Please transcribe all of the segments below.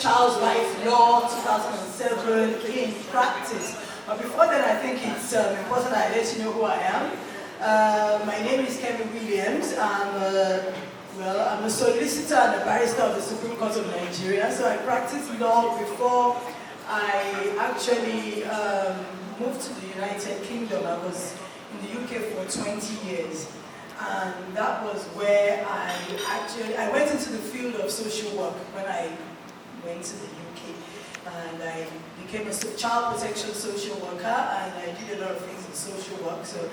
Child's Life Law 2007 in practice. But before then, I think it's important I let you know who I am. My name is Kemi. I'm a solicitor and a barrister of the Supreme Court of Nigeria. So I practiced law before I actually moved to the United Kingdom. I was in the UK for 20 years. And that was where I went into the field of social work when I went to the UK. And I became a child protection social worker, and I did a lot of things in social work. So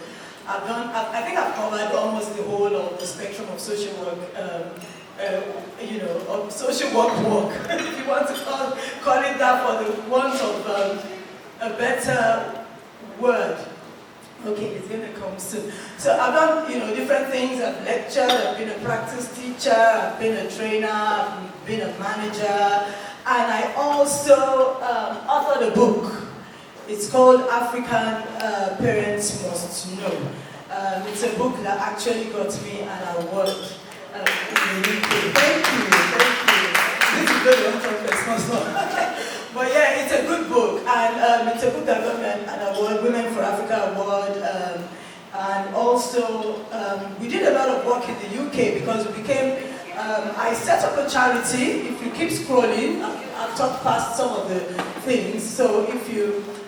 I think I've covered almost the whole of the spectrum of social work, of social work, if you want to call it that for the want of a better word. Okay, it's going to come soon. So I've done, different things. I've lectured, I've been a practice teacher, I've been a trainer, I've been a manager, and I also authored a book. It's called African Parents Must Know. It's a book that actually got me an award in the UK. Thank you. This is very unconfessed. But yeah, it's a good book, and it's a book that got me an award, Women for Africa Award, and also we did a lot of work in the UK because we became, I set up a charity. If you keep scrolling, I've talked past some of the things, so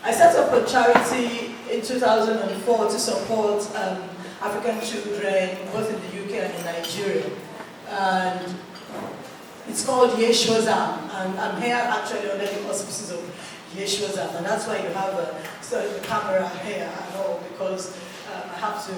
I set up a charity in 2004 to support African children, both in the UK and in Nigeria. And it's called Yeshua, and I'm here actually under the auspices of Yeshua, and that's why you have the camera here and all, because I have to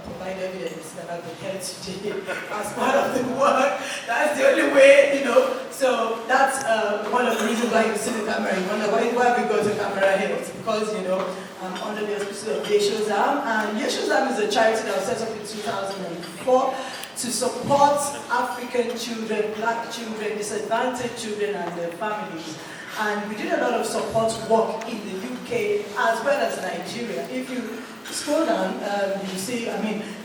provide evidence that I've been here today as part of the work. That's the only way, So that's one of the reasons why you see the camera. You wonder why we got the camera here. It's because, I'm under the auspices of Yeshua, and Yeshua is a charity that was set up in 2004. To support African children, black children, disadvantaged children and their families. And we did a lot of support work in the UK as well as Nigeria. If you scroll down, you see,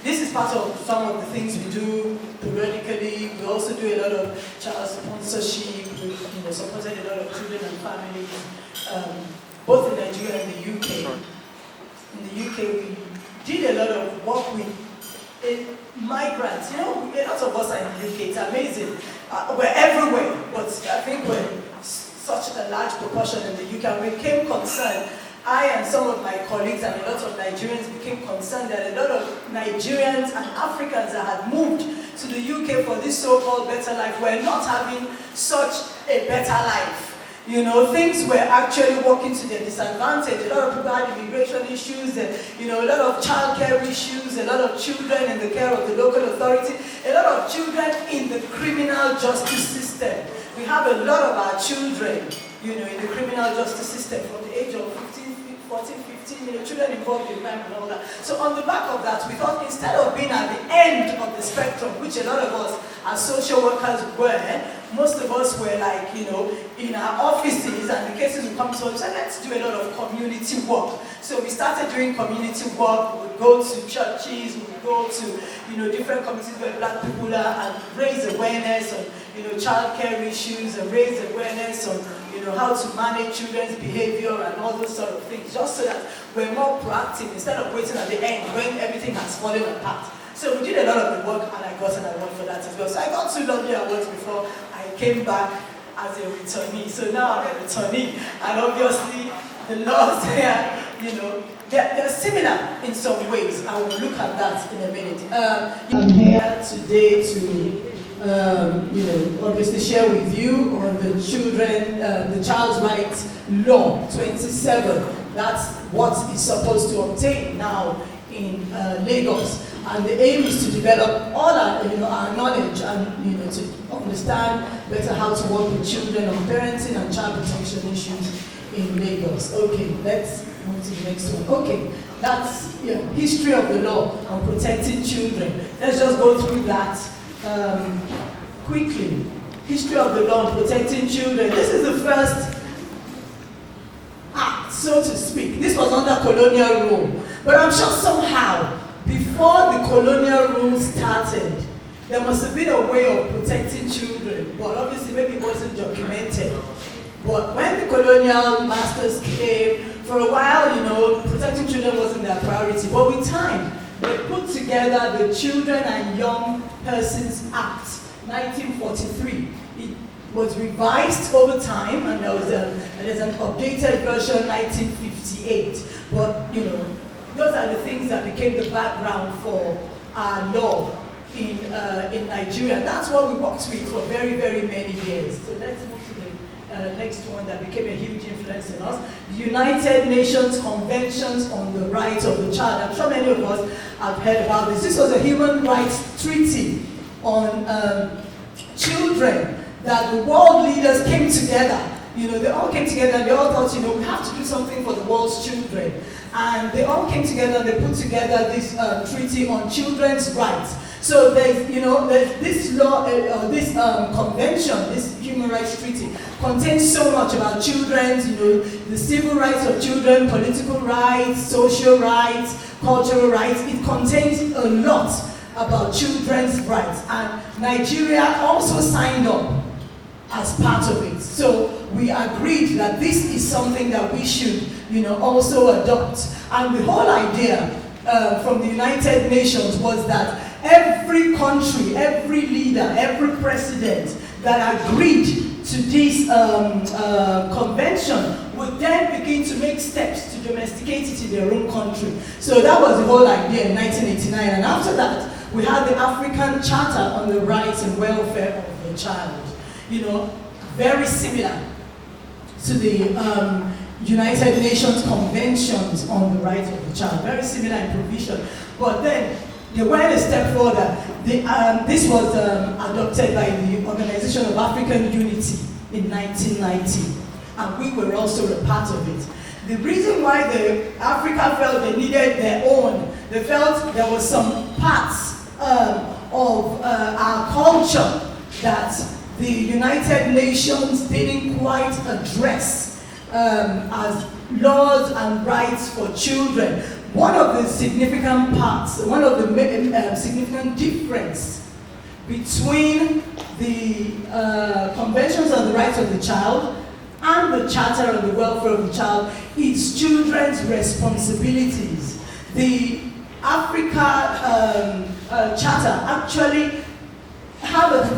this is part of some of the things we do periodically. We also do a lot of child sponsorship. We supported a lot of children and families, both in Nigeria and the UK. In the UK, we did a lot of work with migrants. A lot of us are in the UK. It's amazing. We're everywhere, but I think we're such a large proportion in the UK. And we became concerned. I and some of my colleagues and a lot of Nigerians became concerned that a lot of Nigerians and Africans that had moved to the UK for this so-called better life were not having such a better life. Things were actually working to their disadvantage. A lot of people had immigration issues, and, a lot of childcare issues, a lot of children in the care of the local authority, a lot of children in the criminal justice system. We have a lot of our children, in the criminal justice system from the age of 14, 15, children involved in crime and all that. So on the back of that, we thought instead of being at the end of the spectrum, which a lot of us as social workers were, most of us were like, in our offices, and the cases would come to us, so let's do a lot of community work. So we started doing community work. We would go to churches, we would go to, different communities where black people are, and raise awareness on, childcare issues, and raise awareness on, how to manage children's behavior and all those sort of things, just so that we're more proactive instead of waiting at the end when everything has fallen apart. So we did a lot of the work, and I got an award for that as well. So I got 2 lovely awards before I came back as a returnee. So now I'm a returnee, and obviously the laws here, they're similar in some ways. I will look at that in a minute. I'm here today to obviously share with you on the Child's Rights Law 27. That's what is supposed to obtain now in Lagos. And the aim is to develop all our knowledge and to understand better how to work with children on parenting and child protection issues in Lagos. Okay, let's move to the next one. Okay, that's history of the law on protecting children. Let's just go through that quickly. history of the law on protecting children. This is the first act, so to speak. This was under colonial rule. But I'm sure somehow, before the colonial rule started, there must have been a way of protecting children. But obviously, maybe it wasn't documented. But when the colonial masters came, for a while, protecting children wasn't their priority. But with time, they put together the Children and Young Persons Act, 1943. It was revised over time, and there's an updated version, 1958. But, those are the things that became the background for our law in Nigeria. That's what we worked with for very, very many years. So let's move to the next one that became a huge influence in us. The United Nations Conventions on the Rights of the Child. I'm sure many of us have heard about this. This was a human rights treaty on children that the world leaders came together. They all came together and they all thought, we have to do something for the world's children. And they all came together and they put together this treaty on children's rights. So there's this law, this convention, this human rights treaty contains so much about children's, the civil rights of children, political rights, social rights, cultural rights. It contains a lot about children's rights. And Nigeria also signed up as part of it. So we agreed that this is something that we should, also adopt. And the whole idea from the United Nations was that every country, every leader, every president that agreed to this convention would then begin to make steps to domesticate it in their own country. So that was the whole idea in 1989. And after that, we had the African Charter on the Rights and Welfare of the Child. Very similar to the United Nations Conventions on the Rights of the Child. Very similar in provision. But then, they went a step further. This was adopted by the Organization of African Unity in 1990. And we were also a part of it. The reason why Africa felt they needed their own, they felt there was some parts of our culture that the United Nations didn't quite address as laws and rights for children. One of the significant parts, one of the significant difference between the Conventions on the Rights of the Child and the Charter on the Welfare of the Child is children's responsibilities. The Africa Charter actually they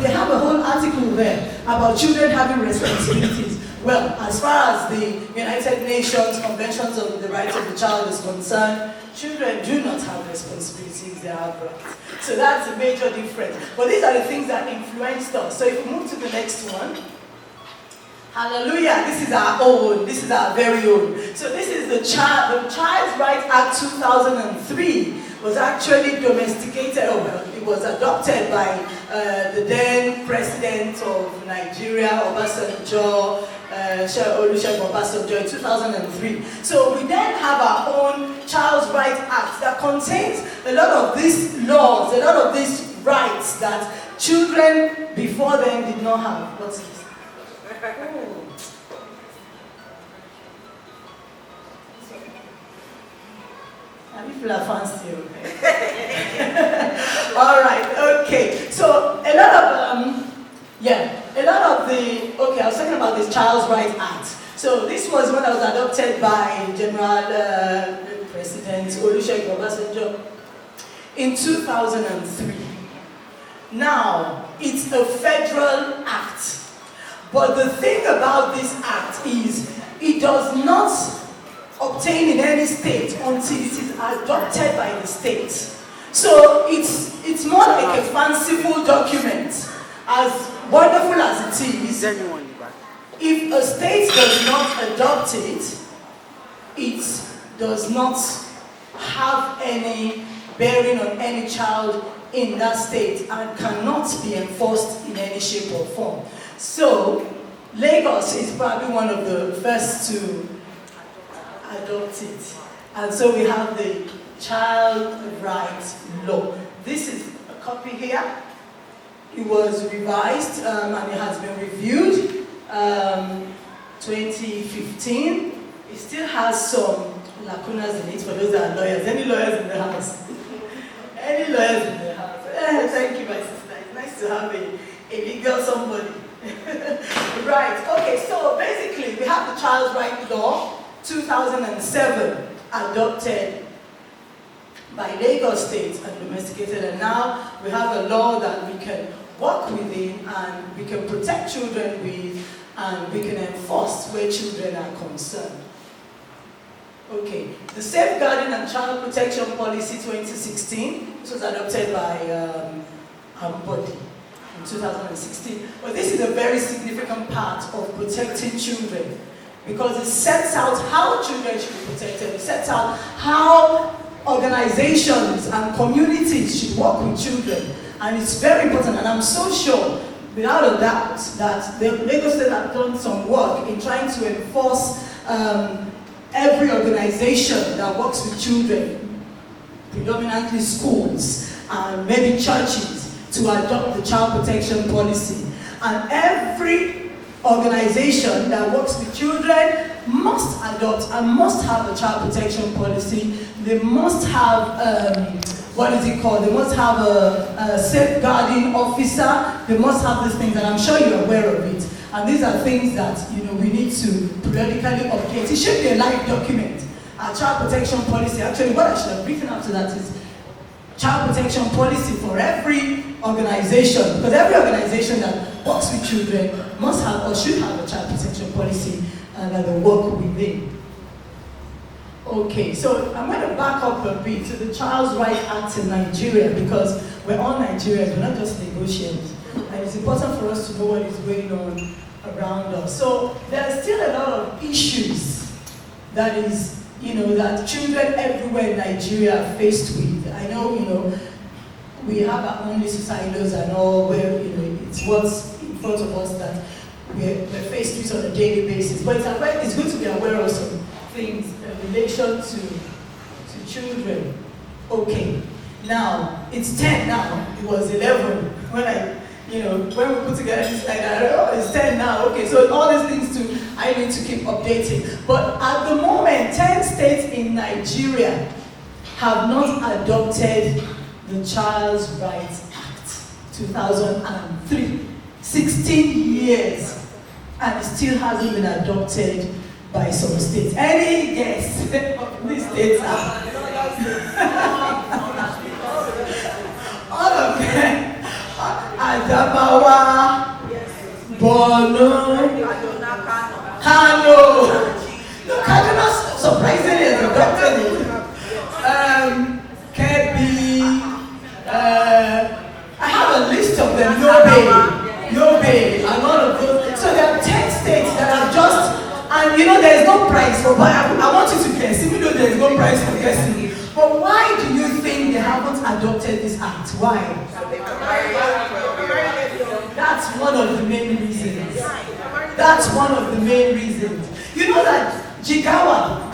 have a whole article there about children having responsibilities. Well, as far as the United Nations Conventions on the Rights of the Child is concerned, children do not have responsibilities, they have rights. So that's a major difference. But these are the things that influenced us. So if we move to the next one, hallelujah, this is our own, this is our very own. So this is the Child's Rights Act 2003 was actually domesticated, it was adopted by the then president of Nigeria, Obasanjo, Olusegun Obasanjo in 2003. So we then have our own Child's Rights Act that contains a lot of these laws, a lot of these rights that children before then did not have. What's this? Oh. People are fancy, okay? All right, okay. So a lot of the, okay, I was talking about this Child's Rights Act. So this was one that was adopted by General President Olusegun Obasanjo in 2003. Now, it's a federal act. But the thing about this act is it does not obtain in any state until it is adopted by the state. So it's more like a fanciful document, as wonderful as it is. If a state does not adopt it, it does not have any bearing on any child in that state and cannot be enforced in any shape or form. So Lagos is probably one of the first to adopt it. And so we have the Child Rights Law. This is a copy here. It was revised and it has been reviewed 2015. It still has some lacunas in it for those that are lawyers. Any lawyers in the house? Any lawyers in the house? Thank you, my sister. It's nice to have a legal somebody. Right, okay, so basically we have the Child's Right Law 2007 adopted by Lagos State and domesticated, and now we have a law that we can work within and we can protect children with and we can enforce where children are concerned. Okay, the Safeguarding and Child Protection Policy 2016, this was adopted by our body in 2016. But this is a very significant part of protecting children because it sets out how children should be protected. It sets out how organizations and communities should work with children. And it's very important, and I'm so sure, without a doubt, that the Lagos State have done some work in trying to enforce every organization that works with children, predominantly schools and maybe churches, to adopt the child protection policy. And every organization that works with children must adopt and must have a child protection policy. They must have, what is it called? They must have a safeguarding officer. They must have these things, and I'm sure you're aware of it. And these are things that we need to periodically update. It should be a live document. Our child protection policy, actually what I should have written after that is child protection policy for every organization, because every organization that works with children must have or should have a child protection policy that they work within. Okay, so I'm going to back up a bit to the Child's Right Act in Nigeria, because we're all Nigerians, we're not just negotiants. And it's important for us to know what is going on around us. So there's still a lot of issues that is, that children everywhere in Nigeria are faced with. I know, we have our own societies and all where, it's what's in front of us that we're faced with on a daily basis. But it's good to be aware of some things in relation to children. Okay, now, it's 10 now. It was 11 when when we put together this slide, it's 10 now. Okay, so all these things I need to keep updating. But at the moment, 10 states in Nigeria have not adopted the Child's Rights Act 2003. 16 years, and it still hasn't been adopted by some states. Any guess of these states are? All of them. Adamawa, Borno, Kano. No, Kaduna surprisingly has adopted it. Kemi. I have a list of them. Yobe, and all of those. So there are 10 states that are just, and there is no prize for, but I want you to guess, even though there is no prize for guessing. But why do you think they haven't adopted this act? Why? That's one of the main reasons. That's one of the main reasons. You know that Jigawa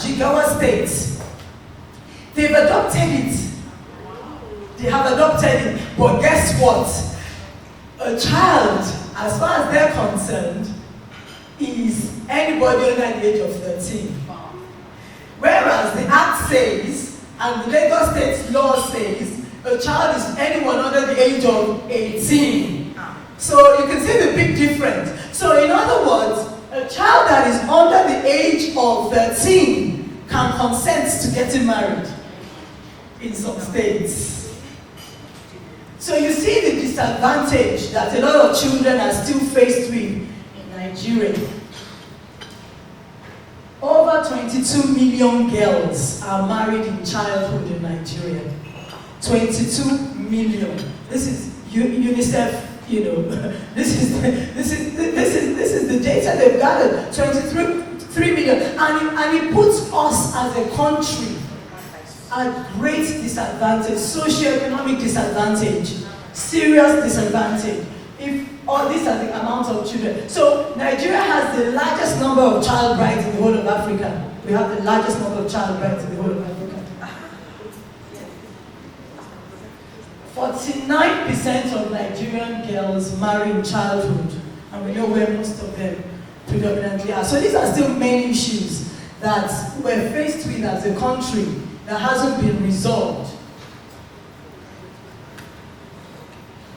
State, they've adopted it. They have adopted it. But guess what? A child, as far as they're concerned, is anybody under the age of 13. Whereas the act says, and the Lagos State law says, a child is anyone under the age of 18. So you can see the big difference. So in other words, a child that is under the age of 13 can consent to getting married in some states. So you see the disadvantage that a lot of children are still faced with in Nigeria. Over 22 million girls are married in childhood in Nigeria. 22 million. This is UNICEF. This is the data they've gathered. 23 million, and it puts us as a country at great disadvantage, socio-economic disadvantage, serious disadvantage. If all these are the amount of children. So Nigeria has the largest number of child brides in the whole of Africa. We have the largest number of child brides in the whole of Africa. 49% of Nigerian girls marry in childhood, and we know where most of them predominantly are. So these are still main issues that we're faced with as a country that hasn't been resolved.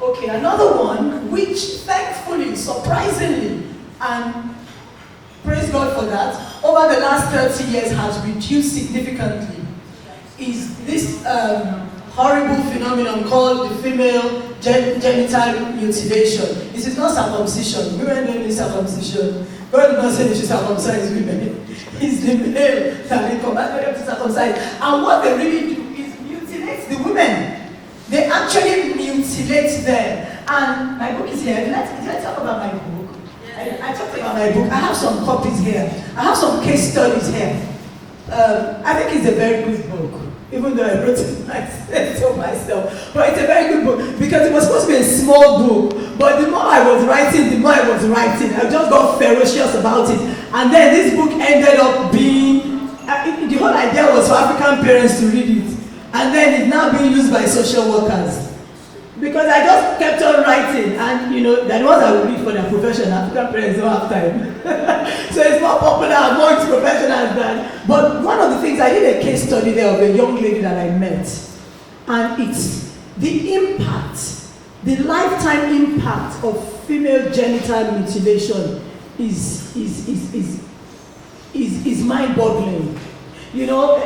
Okay, another one, which thankfully, surprisingly, and praise God for that, over the last 30 years has reduced significantly, is this horrible phenomenon called the female genital mutilation. This is not circumcision. Women don't need circumcision. God did not say they should circumcise women. It's the male that they commanded them to circumcise. And what they really do is mutilate the women. They actually mutilate them. And my book is here. Did I talk about my book? Yes. I talked about my book. I have some copies here. I have some case studies here. I think it's a very good book. Even though I wrote it myself. But it's a very good book because it was supposed to be a small book. But the more I was writing, I just got ferocious about it. And then this book ended up being, the whole idea was for African parents to read it. And then it's now being used by social workers. Because I just kept on writing, and they're the ones that will read for their profession. African parents don't have time. So it's more popular amongst professionals than. But one of the things, I did a case study there of a young lady that I met. And it's the impact, the lifetime impact of female genital mutilation is mind-boggling.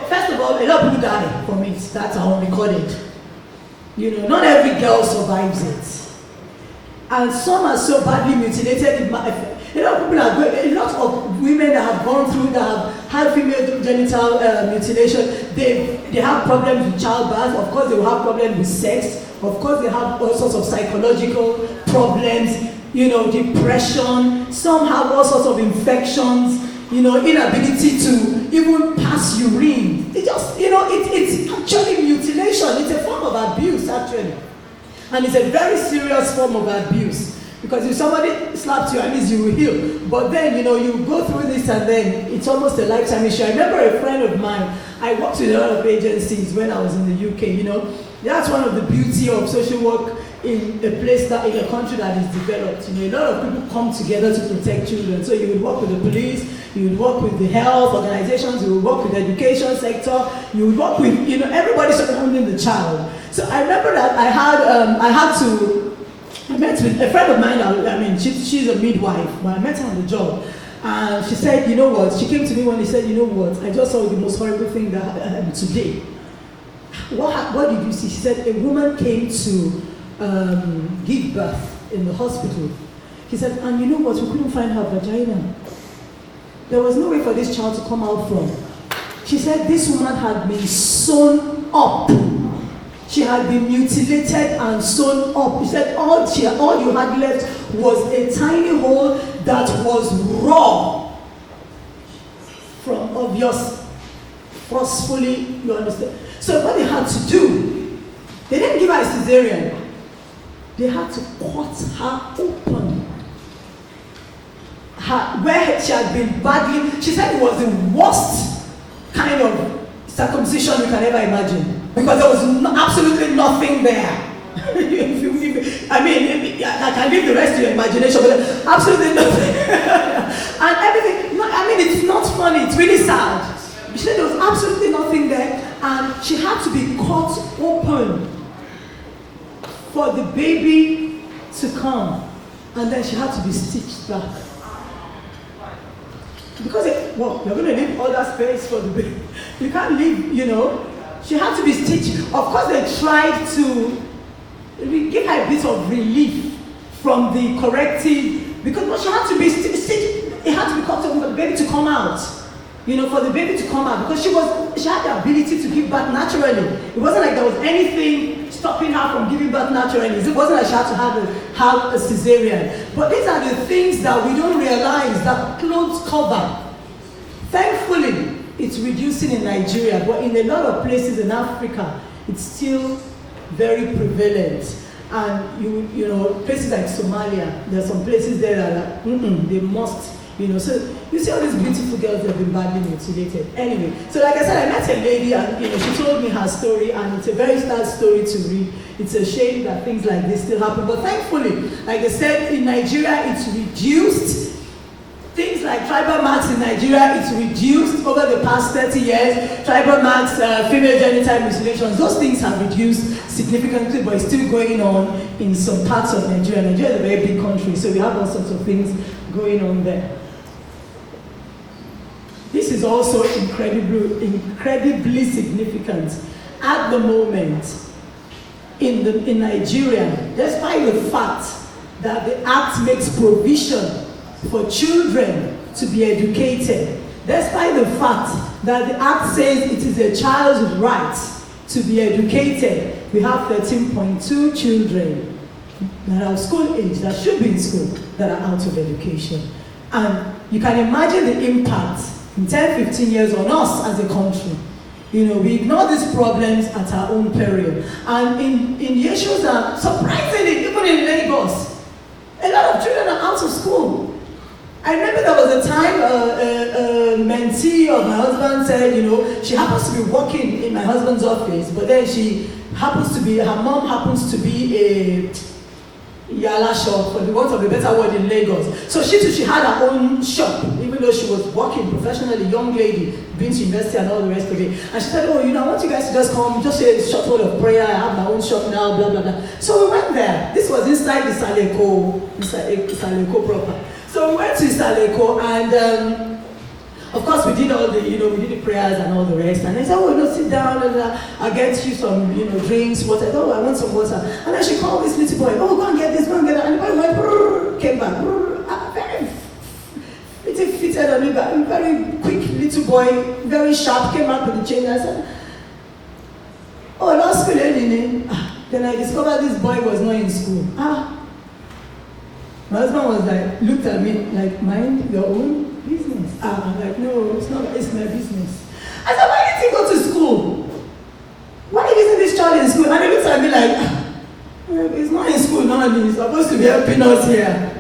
First of all, a lot of people die from it. That's unrecorded. Not every girl survives it. And some are so badly mutilated. A lot of women that have gone through, that have had female genital mutilation, they have problems with childbirth. Of course, they will have problems with sex. Of course, they have all sorts of psychological problems, depression. Some have all sorts of infections, inability to even pass urine. It's actually mutilation. It's a form of abuse, actually. And it's a very serious form of abuse. Because if somebody slaps you, at least you will heal. But then, you go through this and then it's almost a lifetime issue. I remember a friend of mine, I worked with a lot of agencies when I was in the UK, That's one of the beauty of social work in a place that, in a country that is developed. A lot of people come together to protect children. So you would work with the police, you would work with the health organizations, you would work with the education sector, you would work with, everybody surrounding the child. So I remember that I met with a friend of mine, she's a midwife, but I met her on the job. And she said, she came to me when she said, I just saw the most horrible thing that happened today. What did you see? She said, a woman came to give birth in the hospital. She said, and we couldn't find her vagina. There was no way for this child to come out from. She said, this woman had been sewn up. She had been mutilated and sewn up. She said, all you had left was a tiny hole that was raw from obvious, forcefully, you understand? So what they had to do, they didn't give her a cesarean. They had to cut her open. Where she had been badly, she said it was the worst kind of circumcision you can ever imagine. Because there was absolutely nothing there. I can leave the rest to your imagination, but absolutely nothing. And everything, it's not funny, it's really sad. She said there was absolutely nothing there, and she had to be cut open for the baby to come, and then she had to be stitched back. Because you're going to leave all that space for the baby. You can't leave, She had to be stitched. Of course, they tried to give her a bit of relief from the corrective, because she had to be stitched. It had to be cut open for the baby to come out. For the baby to come out, because she had the ability to give birth naturally. It wasn't like there was anything stopping her from giving birth naturally. It wasn't like she had to have a cesarean. But these are the things that we don't realize that clothes cover. Thankfully, it's reducing in Nigeria, but in a lot of places in Africa, it's still very prevalent. And places like Somalia, there are some places there that they must So you see all these beautiful girls that have been badly mutilated. Anyway, so like I said, I met a lady and she told me her story, and it's a very sad story to read. It's a shame that things like this still happen, but thankfully, like I said, in Nigeria it's reduced. Things like tribal marks in Nigeria, it's reduced over the past 30 years. Tribal marks, female genital mutilations, those things have reduced significantly, but it's still going on in some parts of Nigeria. Nigeria is a very big country, so we have all sorts of things going on there. This is also incredibly significant at the moment in Nigeria, despite the fact that the Act makes provision for children to be educated, despite the fact that the Act says it is a child's right to be educated. We have 13.2 children that are of school age, that should be in school, that are out of education. And you can imagine the impact in 10, 15 years on us as a country. We ignore these problems at our own peril. And in Yeshua, surprisingly, even in Lagos, a lot of children are out of school. I remember there was a time a mentee of my husband said, she happens to be working in my husband's office, but then her mom happens to be a Yala shop, for the want of a better word, in Lagos. So she had her own shop, even though she was working professionally, young lady, been to university and all the rest of it. And she said, I want you guys to just come, just say a short word of prayer, I have my own shop now, blah, blah, blah. So we went there. This was inside the Saleko proper. So we went to Saleko, and of course we did all the, we did the prayers and all the rest. And they said, sit down, and I'll get you some, drinks, water. I want some water. And then she called this little boy, go and get this, go and get that. And the boy went, came back, very fitted on me, very quick little boy, very sharp, came out with the chain. I said, last school, Then I discovered this boy was not in school. My husband was like, looked at me like, mind your own business. I'm like, no, it's my business. I said, why didn't he go to school? Why isn't this child in school? And he looked at me like, he's not in school now, he's supposed to be helping us here.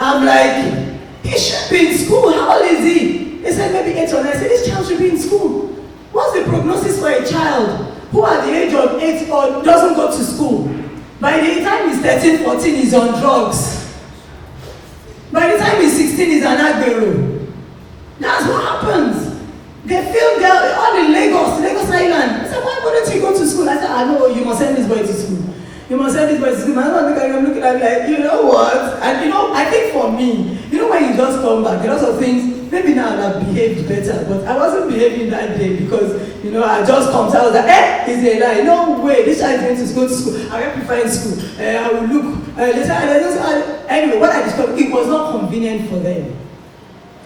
I'm like, he should be in school. How old is he? They said maybe 8 or 9. I said, this child should be in school. What's the prognosis for a child who at the age of 8 or doesn't go to school? By the time he's 13, 14, he's on drugs. By the time he's 16, he's an agbero. That's what happens. They filmed all in Lagos Island. I said, why wouldn't you go to school? I said, I know, you must send this boy to school. You must send this boy to school. My husband looking at me like, you know what? And I think for me, when you just come back, there are lots of things, maybe now I'd have behaved better, but I wasn't behaving that day because, I just come, so I was like, is a lie? No way, this child is going to school. I will prefer in school. I will look. Anyway, what I discovered, it was not convenient for them.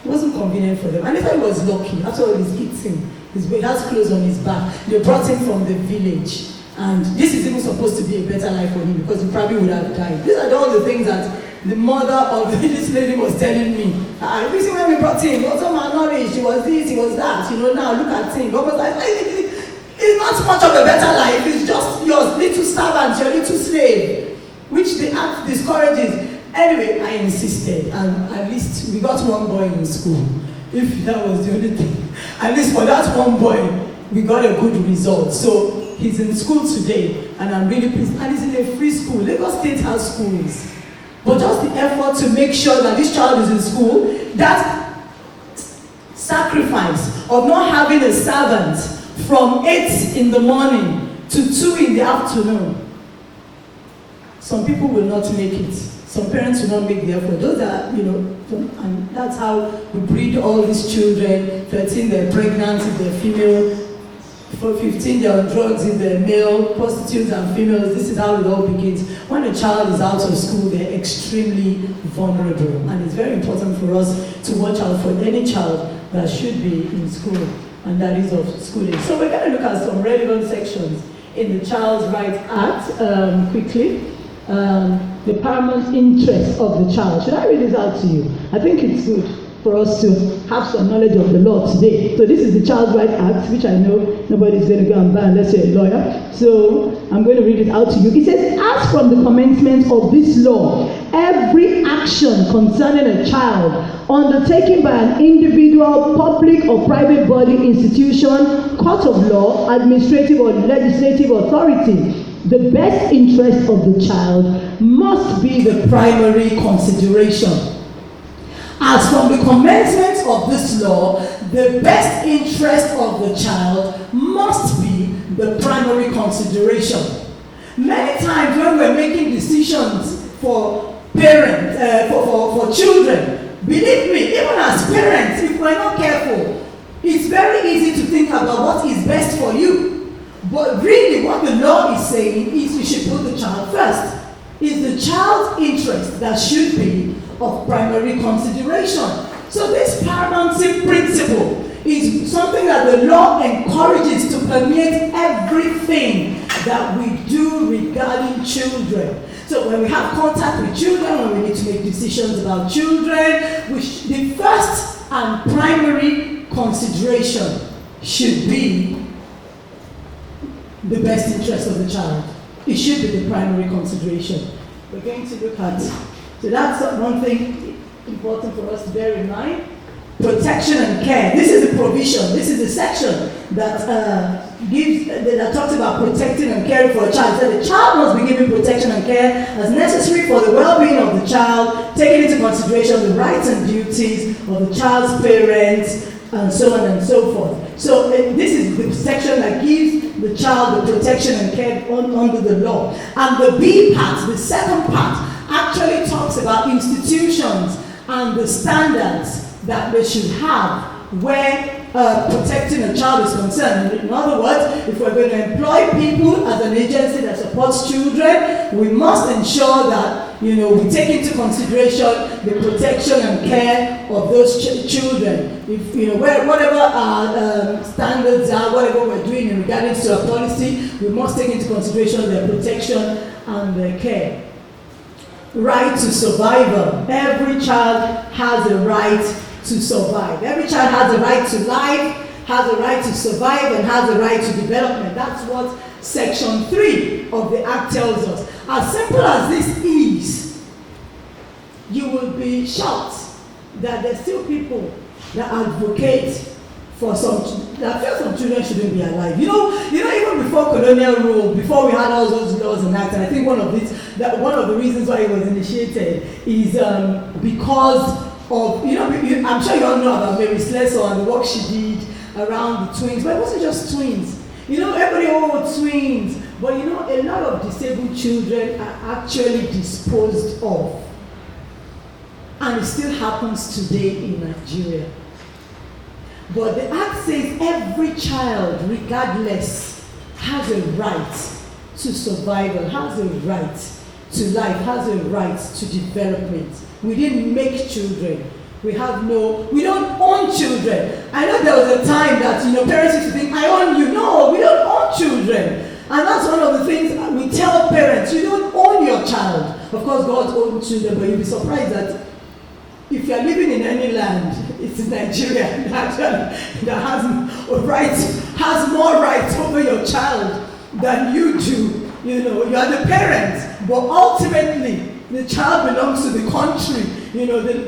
It wasn't convenient for them. And if I was lucky, after all he's eating, he has clothes on his back. They brought him from the village. And this is even supposed to be a better life for him because he probably would have died. These are all the things that the mother of this lady was telling me. You see when we brought him, he was so malnourished, he was this, he was that. Now look at him. It's not much of a better life. It's just your little servant, your little slave, which the Act discourages. Anyway, I insisted, and at least we got one boy in school. If that was the only thing, at least for that one boy, we got a good result. So he's in school today, and I'm really pleased. And he's in a free school. Lagos State has schools. But just the effort to make sure that this child is in school, that sacrifice of not having a servant from 8 in the morning to 2 in the afternoon. Some people will not make it. Some parents will not make the effort. Those are, and that's how we breed all these children. 13, they're pregnant if they're female. For 15, they're on drugs if they're male. Prostitutes and females. This is how it all begins. When a child is out of school, they're extremely vulnerable. And it's very important for us to watch out for any child that should be in school, and that is of schooling. So we're going to look at some relevant sections in the Child's Rights Act quickly. The paramount interest of the child. Should I read this out to you? I think it's good. for us to have some knowledge of the law today. So this is the Child Rights Act, which I know nobody's going to go and buy unless you're a lawyer. So I'm going to read it out to you. It says, as from the commencement of this law, every action concerning a child undertaken by an individual, public or private body, institution, court of law, administrative or legislative authority, the best interest of the child must be the primary consideration. As from the commencement of this law, the best interest of the child must be the primary consideration. Many times when we're making decisions for parents, for children, believe me, even as parents, if we're not careful, it's very easy to think about what is best for you. But really what the law is saying is you should put the child first. It's the child's interest that should be of primary consideration. So this paramountcy principle is something that the law encourages to permeate everything that we do regarding children. So when we have contact with children, when we need to make decisions about children, the first and primary consideration should be the best interest of the child. It should be the primary consideration. We're going to look at, so that's one thing important for us to bear in mind. Protection and care. This is the provision. This is the section that that talks about protecting and caring for a child. So the child must be given protection and care as necessary for the well-being of the child, taking into consideration the rights and duties of the child's parents, and so on and so forth. So this is the section that gives the child the protection and care under the law. And the B part, the second part, actually talks about institutions and the standards that they should have where protecting a child is concerned. In other words, if we're going to employ people as an agency that supports children, we must ensure that we take into consideration the protection and care of those children. If whatever our standards are, whatever we're doing in regards to a policy, we must take into consideration their protection and their care. Right to survival. Every child has a right to survive. Every child has a right to life, has a right to survive, and has a right to development. That's what Section 3 of the Act tells us. As simple as this is, you will be shocked that there's still people that advocate for that feel some children shouldn't be alive. Even before colonial rule, before we had all those laws and acts, and I think one of the reasons why it was initiated is because of, I'm sure you all know about Mary Slessor and the work she did around the twins, but it wasn't just twins. Everybody twins, but a lot of disabled children are actually disposed of. And it still happens today in Nigeria. But the Act says every child, regardless, has a right to survival, has a right to life, has a right to development. We didn't make children. We don't own children. I know there was a time that parents used to think, I own you. No, we don't own children. And that's one of the things we tell parents, you don't own your child. Of course, God owns children, but you'll be surprised that if you're living in any land, it's in Nigeria that has more rights over your child than you do. You are the parent, but ultimately the child belongs to the country.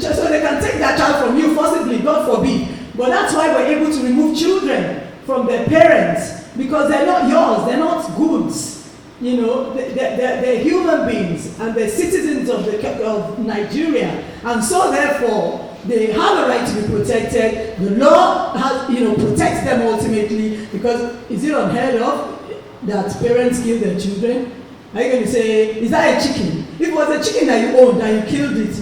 So they can take that child from you forcibly, God forbid. But that's why we're able to remove children from their parents, because they're not yours, they're not goods. They're human beings and they're citizens of Nigeria, and so therefore they have a right to be protected. The law protects them ultimately, because is it unheard of that parents kill their children? Are you going to say, is that a chicken? If it was a chicken that you owned and you killed it,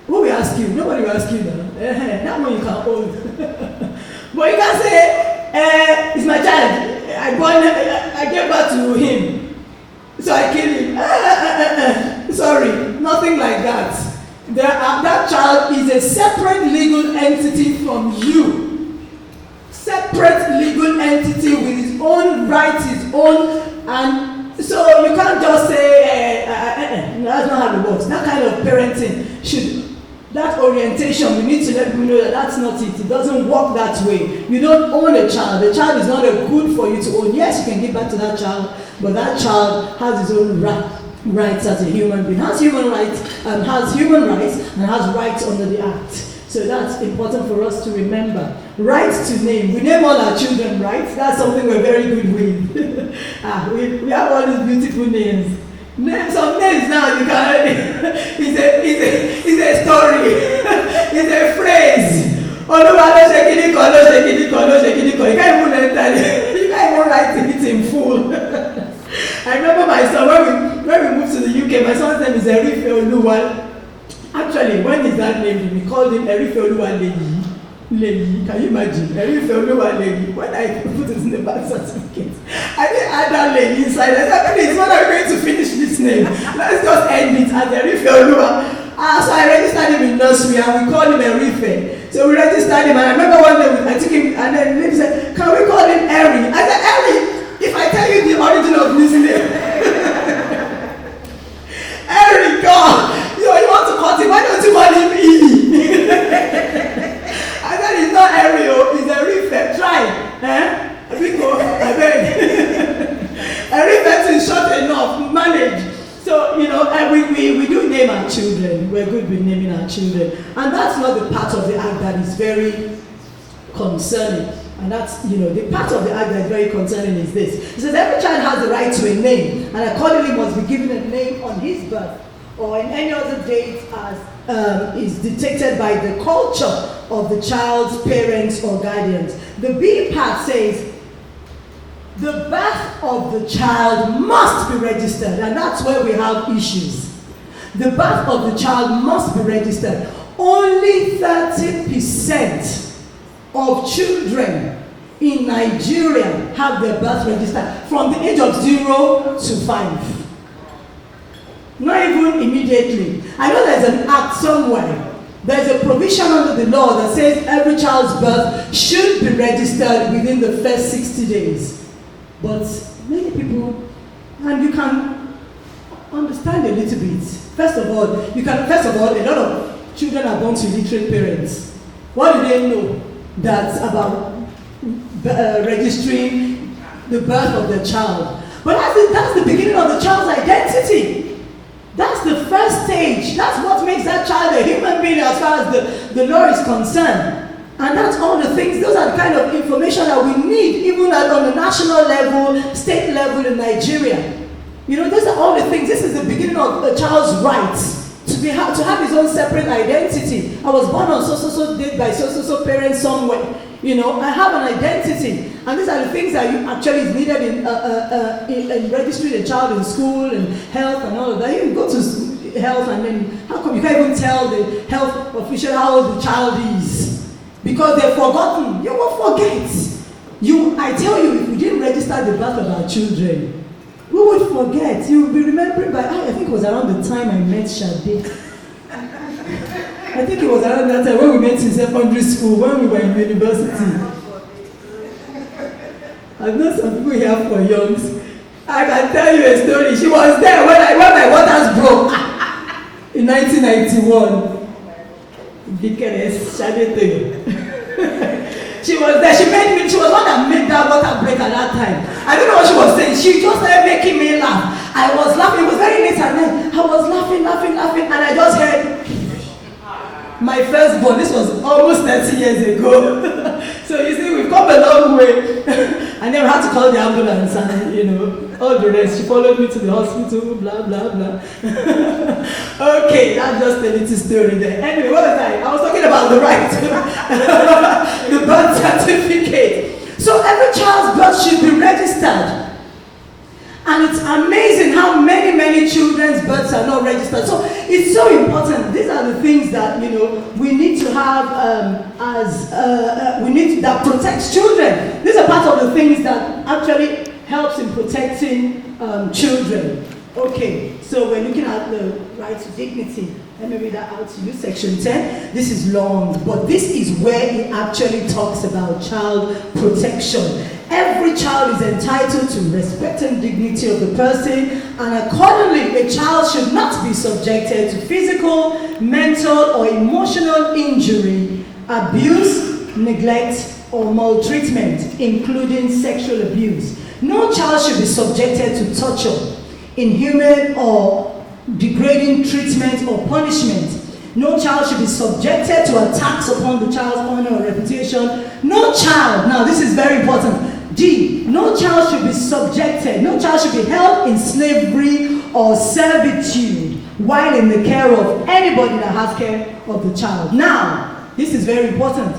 who will ask you? Nobody will ask you that. That one you can own. But you can say, it's my child. I gave birth to him, so I killed him. Sorry, nothing like that. That child is a separate legal entity from you. Separate legal entity with his own rights, and so you can't just say, that's not how it works. That kind of parenting should that orientation, we need to let people know that that's not it. It doesn't work that way. You don't own a child. The child is not a good for you to own. Yes, you can give back to that child, but that child has his own rights as a human being. Has human rights and has rights under the Act. So that's important for us to remember. Rights to name. We name all our children, right? That's something we're very good with. We have all these beautiful names. Some names now you can. It's a story. It's a phrase. You can't even write it in full. I remember my son when we moved to the UK. My son's name is Erife Oluwa. Actually, when his dad named him, he called him Erife Oluwa Leyi. Can you imagine? Erife Oluwa Leyi. When I put it in the birth certificate, I didn't add that Leyi inside. I said, please, when are we going to finish this name? Let's just end it as Erife Oluwa. So I registered him in nursery and we called him Erife. So we registered him and I remember one day I took him and then he said, can we call him Eri? I said, Eri, if I tell you the origin of this name, Eri, God, you want to call him, why don't you call him E? I said, it's not Eri, it's Erife, try. I beg. Erife is short enough, manage. So, we do name our children. We're good with naming our children. And that's not the part of the Act that is very concerning. And that's, the part of the Act that is very concerning is this. It says every child has the right to a name, and accordingly must be given a name on his birth or in any other date as is dictated by the culture of the child's parents or guardians. The B part says, the birth of the child must be registered, and that's where we have issues. The birth of the child must be registered. Only 30% of children in Nigeria have their birth registered from the age of 0 to 5. Not even immediately. I know there's an act somewhere. There's a provision under the law that says every child's birth should be registered within the first 60 days. But many people, and you can understand a little bit. First of all, a lot of children are born to illiterate parents. What do they know that's about registering the birth of the child? But that's the beginning of the child's identity. That's the first stage. That's what makes that child a human being as far as the law is concerned. And that's all the things, those are the kind of information that we need, even on the national level, state level in Nigeria. Those are all the things. This is the beginning of a child's rights to have his own separate identity. I was born on so date by so parents somewhere. I have an identity, and these are the things that you actually is needed in registering a child in school and health and all of that. You can go to health, and then how come you can't even tell the health official how old the child is? Because they've forgotten. You will forget. I tell you, if we didn't register the birth of our children, we would forget. You will be remembering I think it was around the time I met Shade. I think it was around that time when we met in secondary school, when we were in university. I know some people here for youngs. I can tell you a story. She was there when my waters broke in 1991. She was there. She was one that made that water break at that time. I don't know what she was saying. She just started making me laugh. I was laughing. It was very late at night. I was laughing, and I just heard my firstborn. This was almost 30 years ago. So you see, we've come a long way. And then we had to call the ambulance and, all the rest. She followed me to the hospital, blah, blah, blah. Okay, that's just a little story there. Anyway, what was I was talking about the right to the birth certificate. So every child's birth should be registered. And it's amazing how many children's births are not registered. So it's so important. These are the things that we need to have that protects children. These are part of the things that actually helps in protecting children. Okay, so we're looking at the right to dignity. Let me read that out to you. Section 10. This is long, but this is where it actually talks about child protection. every child is entitled to respect and dignity of the person, and accordingly, a child should not be subjected to physical, mental, or emotional injury, abuse, neglect, or maltreatment, including sexual abuse. No child should be subjected to torture, inhuman or degrading treatment or punishment. No child should be subjected to attacks upon the child's honor or reputation. No child, now this is very important, D, no child should be subjected, no child should be held in slavery or servitude while in the care of anybody that has care of the child. Now, this is very important.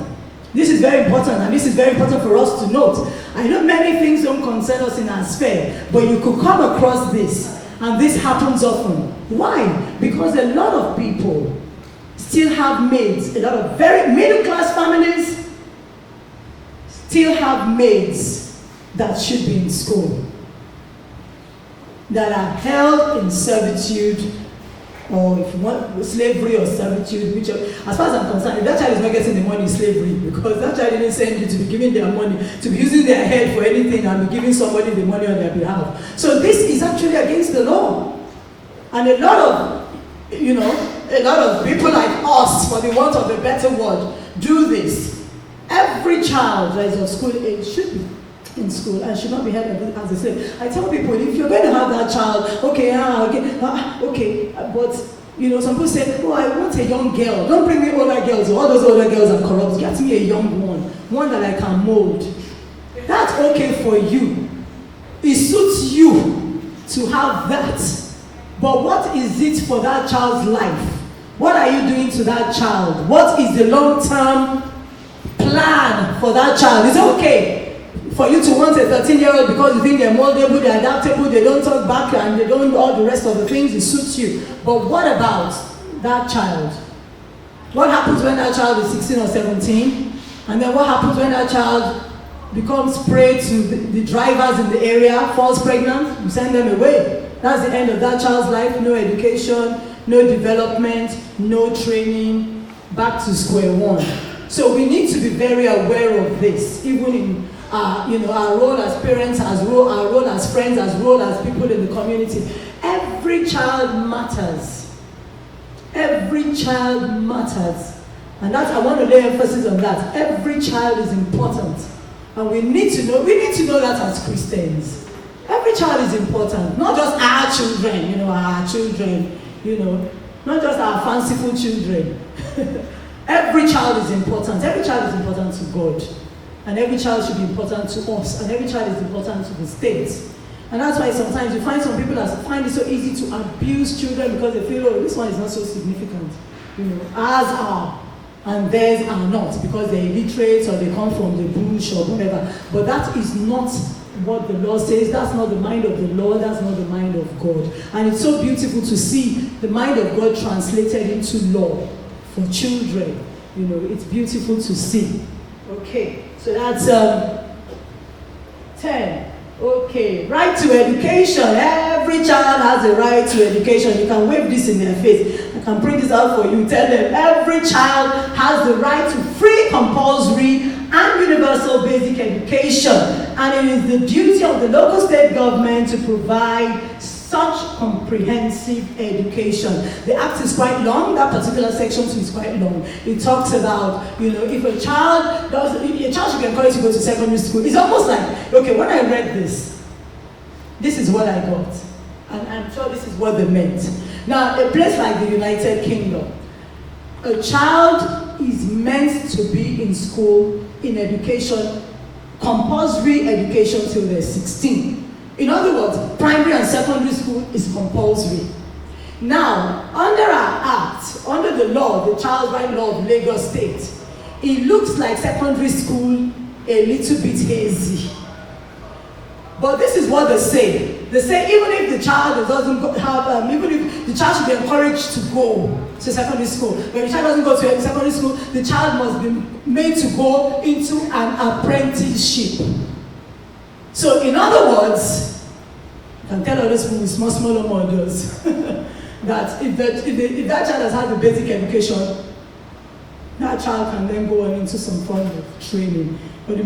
This is very important, and this is very important for us to note. I know many things don't concern us in our sphere, but you could come across this, and this happens often. Why? Because a lot of people still have maids, a lot of very middle-class families still have maids that should be in school, that are held in servitude, or if you want slavery or servitude, which, as far as I'm concerned, if that child is not getting the money, slavery, because that child didn't send you to be giving their money, to be using their head for anything and be giving somebody the money on their behalf. So this is actually against the law. And a lot of people like us, for the want of a better word, do this. Every child that is of school age should be in school and should not be held as a slave. I tell people, if you're going to have that child, but some people say, oh, I want a young girl. Don't bring me older girls. All those older girls are corrupt. Get me a young one that I can mold. That's okay for you. It suits you to have that. But what is it for that child's life? What are you doing to that child? What is the long-term plan for that child? It's okay for you to want a 13-year-old because you think they're moldable, they're adaptable, they don't talk back, and they don't do all the rest of the things. It suits you. But what about that child? What happens when that child is 16 or 17? And then what happens when that child becomes prey to the drivers in the area, falls pregnant? You send them away. That's the end of that child's life. No education, no development, no training, back to square one. So we need to be very aware of this, even in our role as parents, our role as friends, our role as people in the community. Every child matters. Every child matters. And I want to lay emphasis on that. Every child is important. And we need to know that as Christians. Every child is important. Not just our children, not just our fanciful children. Every child is important. Every child is important to God. And every child should be important to us. And every child is important to the state. And that's why sometimes you find some people that find it so easy to abuse children because they feel, oh, this one is not so significant. Ours are, and theirs are not, because they're illiterate or they come from the bush or whatever. But that is not what the law says. That's not the mind of the law. That's not the mind of God. And it's so beautiful to see the mind of God translated into law for children. It's beautiful to see. Okay, so that's 10. Okay, right to education. Every child has a right to education. You can wave this in their face. I can print this out for you. Tell them every child has the right to free, compulsory, and universal basic education. And it is the duty of the local state government to provide such comprehensive education. The act is quite long. That particular section is quite long. It talks about, if a child should be encouraged to go to secondary school. It's almost like, okay, when I read this is what I got. And I'm sure this is what they meant. Now, a place like the United Kingdom, a child is meant to be in school, in education, compulsory education till they're 16. In other words, primary and secondary school is compulsory. Now, under our act, under the law, the Child Right Law of Lagos State, it looks like secondary school a little bit hazy. But this is what they say. They say even if the child doesn't have, even if the child should be encouraged to go to secondary school, when the child doesn't go to secondary school, the child must be made to go into an apprenticeship. So in other words, I can tell all those people with smaller models that if that child has had the basic education, that child can then go on into some form of training. But you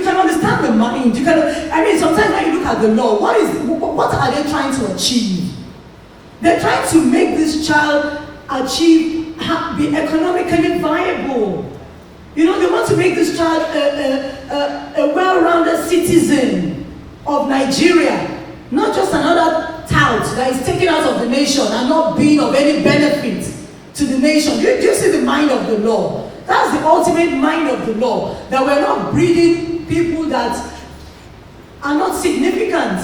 can can understand the mind. You can, I mean, sometimes when you look at the law, what are they trying to achieve? They're trying to make this child be economically viable. You know, they want to make this child a well-rounded citizen of Nigeria, not just another tout that is taken out of the nation and not being of any benefit to the nation. Do you see the mind of the law? That's the ultimate mind of the law, that we're not breeding people that are not significant,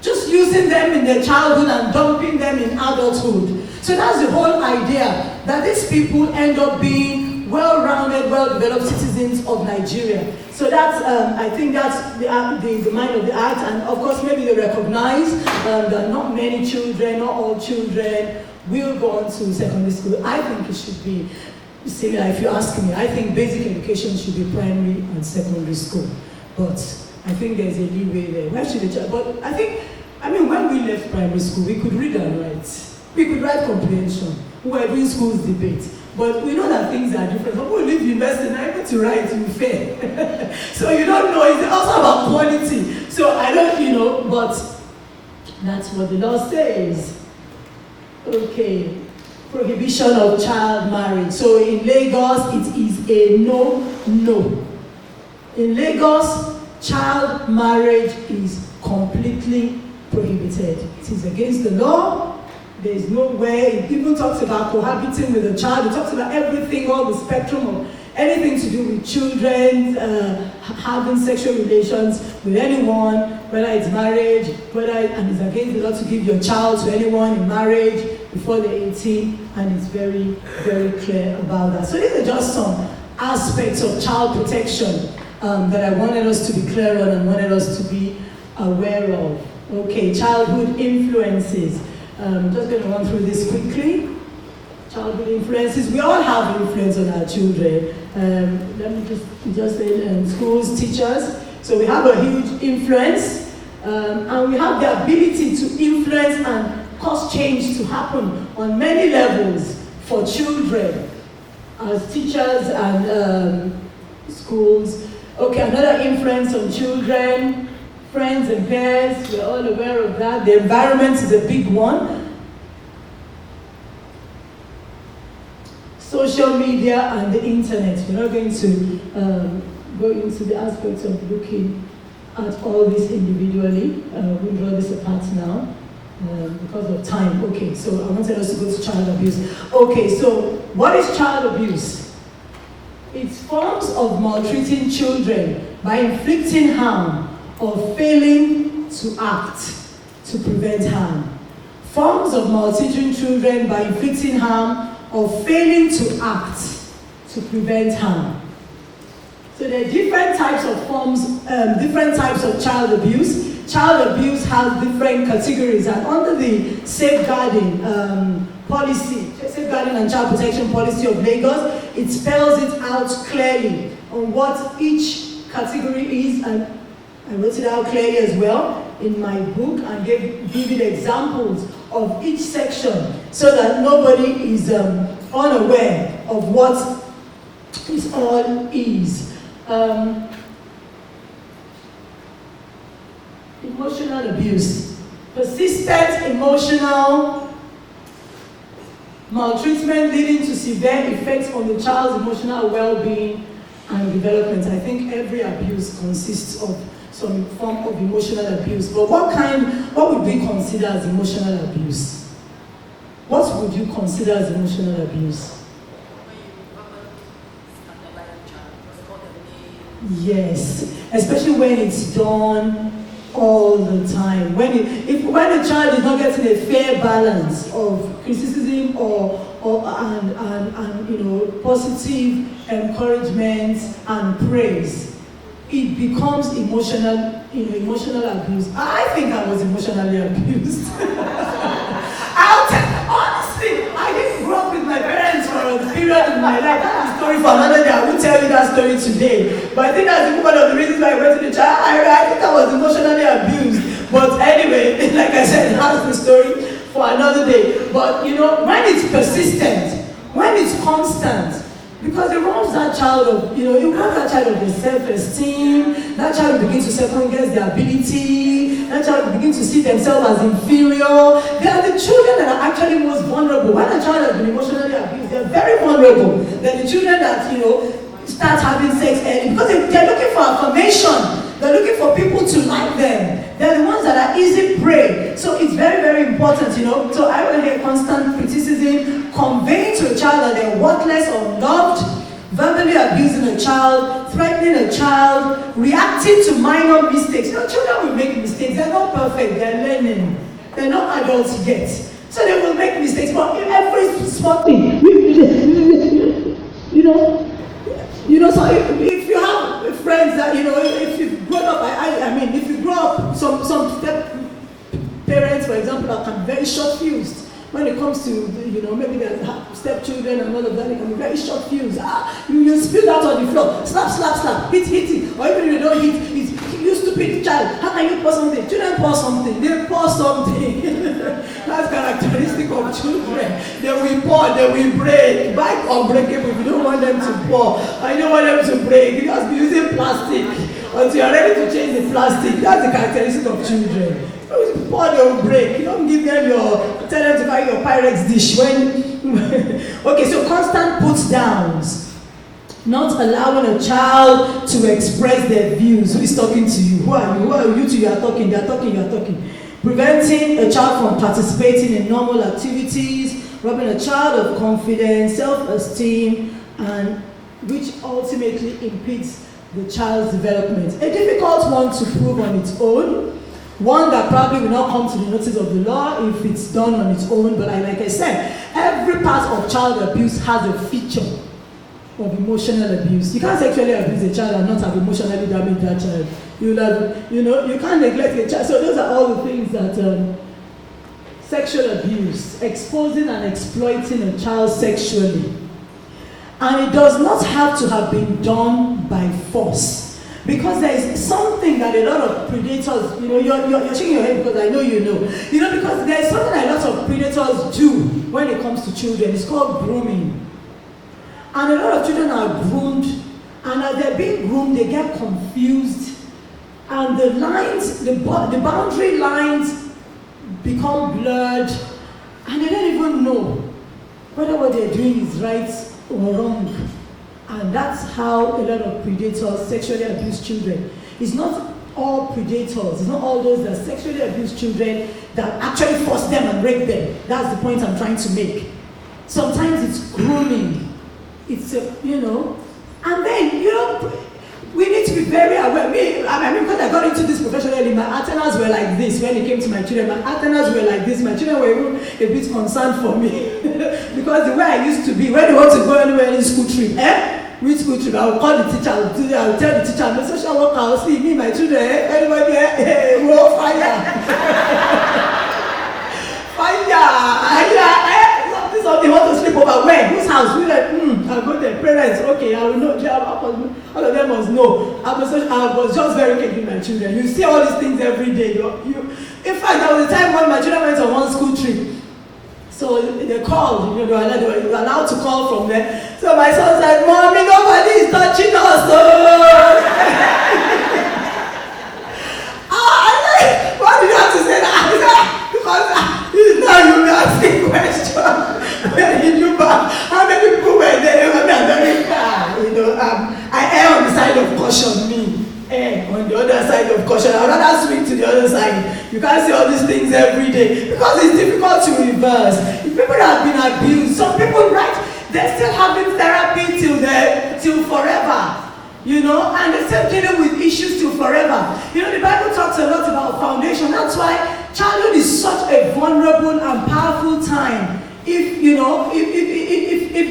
just using them in their childhood and dumping them in adulthood. So that's the whole idea, that these people end up being well-rounded, well-developed citizens of Nigeria. So that's, I think that's the mind of the act, and of course maybe they recognize that not many children, not all children will go on to secondary school. I think it should be similar, if you ask me. I think basic education should be primary and secondary school. But I think there's a leeway there. Where should the child? But I mean, when we left primary school, we could read and write. We could write comprehension. We were doing schools debate. But we know that things are different. Some people leave university and are able to write and fair. So you don't know. It's also about quality. So I don't, but that's what the law says. Okay. Prohibition of child marriage. So in Lagos, it is a no. In Lagos, child marriage is completely prohibited. It is against the law. There is no way. It even talks about cohabiting with a child. It talks about everything, all the spectrum of anything to do with children, having sexual relations with anyone, whether it's marriage, and it's against the law to give your child to anyone in marriage before they're 18, and it's very, very clear about that. So these are just some aspects of child protection that I wanted us to be clear on and wanted us to be aware of. Okay, childhood influences. Just going to run through this quickly. Childhood influences. We all have influence on our children. Let me just say schools, teachers. So we have a huge influence, and we have the ability to influence and cause change to happen on many levels for children as teachers and schools. Okay, another influence on children, friends and peers, we're all aware of that. The environment is a big one. Social media and the internet. We're not going to go into the aspects of looking at all this individually. We'll draw this apart now because of time. Okay, so I wanted us to go to child abuse. Okay, so what is child abuse? It's forms of maltreating children by inflicting harm or failing to act to prevent harm. Forms of maltreating children by inflicting harm or failing to act to prevent harm. So there are different types of forms, different types of child abuse. Child abuse has different categories, and under the safeguarding policy, safeguarding and child protection policy of Lagos, it spells it out clearly on what each category is, and I wrote it out clearly as well in my book and gave vivid examples of each section so that nobody is unaware of what this all is. Emotional abuse. Persistent emotional maltreatment leading to severe effects on the child's emotional well-being and development. I think every abuse consists of some form of emotional abuse. But what would we consider as emotional abuse? What would you consider as emotional abuse? Yes, especially when it's done all the time. When a child is not getting a fair balance of criticism and positive encouragement and praise, it becomes emotional abuse. I think I was emotionally abused. Honestly, I didn't grow up with my parents for a period in my life. That's a story for another day. I won't tell you that story today. But I think that's one of the reasons why I went to the church. I think I was emotionally abused. But anyway, like I said, that's the story for another day. But when it's persistent, when it's constant, Because it robs that child of, it robs that child of their self-esteem. That child begins to second-guess their ability. That child begins to see themselves as inferior. They are the children that are actually most vulnerable. When a child has been emotionally abused, they are very vulnerable. They're the children that, start having sex early because they're looking for affirmation. They're looking for people to like them. They're the ones that are easy prey. So it's very, very important, So I will hear constant criticism, conveying to a child that they're worthless or unloved, verbally abusing a child, threatening a child, reacting to minor mistakes. Children will make mistakes. They're not perfect. They're learning. They're not adults yet. So they will make mistakes. But in every small thing, so if you have friends that, if you've grown up, if you grow up, some step parents, for example, that can be very short-fused when it comes to, maybe they have stepchildren and all of that, they can be very short-fused. You spill that on the floor, slap, hit it, or even if you don't hit, you stupid child, how can you pour something? Children pour something, they pour something. That's characteristic of children. They will pour, they will break. Bike unbreakable if you don't want them to pour. Or you don't want them to break. You just be using plastic until you're ready to change the plastic. That's the characteristic of children. You pour, they will break. You don't give them tell them to buy your Pyrex dish when. Okay, so constant put downs. Not allowing a child to express their views. Who is talking to you? Who are you? Who are you? You are talking. They are talking. You are talking. Preventing a child from participating in normal activities, robbing a child of confidence, self-esteem, and which ultimately impedes the child's development. A difficult one to prove on its own. One that probably will not come to the notice of the law if it's done on its own. But like I said, every part of child abuse has a feature of emotional abuse. You can't sexually abuse a child and not have emotionally damaged that child. You can't neglect a child. So those are all the things that sexual abuse, exposing and exploiting a child sexually. And it does not have to have been done by force. Because there is something that a lot of predators, you're shaking your head because I know you know. Because there is something that a lot of predators do when it comes to children. It's called grooming. And a lot of children are groomed, and as they're being groomed, they get confused, and the lines, the boundary lines become blurred, and they don't even know whether what they're doing is right or wrong. And that's how a lot of predators sexually abuse children. It's not all predators, it's not all those that sexually abuse children that actually force them and rape them. That's the point I'm trying to make. Sometimes it's grooming. It's and then, we need to be very aware. Because I got into this professionally, my antennas were like this when it came to my children. My antennas were like this. My children were even a bit concerned for me. Because the way I used to be, when they want to go anywhere in school trip, which school trip, I will call the teacher, I will tell the teacher, I'm a social worker, I will see me, my children, everybody, whoa, fire. Fire. So they want to sleep over where? Whose house? We're like, I'll go there. Parents, okay, I will know. All of them must know. I was just very careful with my children. You see all these things every day. In fact, there was a time when my children went on one school trip. So they called, they were allowed to call from there. So my son said, Mommy, nobody is touching us. Why did you have to say that? Because now you'll be asking questions. Where did you back? How many people were there? I err on the side of caution, me. On the other side of caution. I'd rather swing to the other side. You can't see all these things every day. Because it's difficult to reverse. If people have been abused, some people, they're still having therapy till forever. And they're still dealing with issues till forever. The Bible talks a lot about foundation. That's why childhood is such a vulnerable and powerful time. If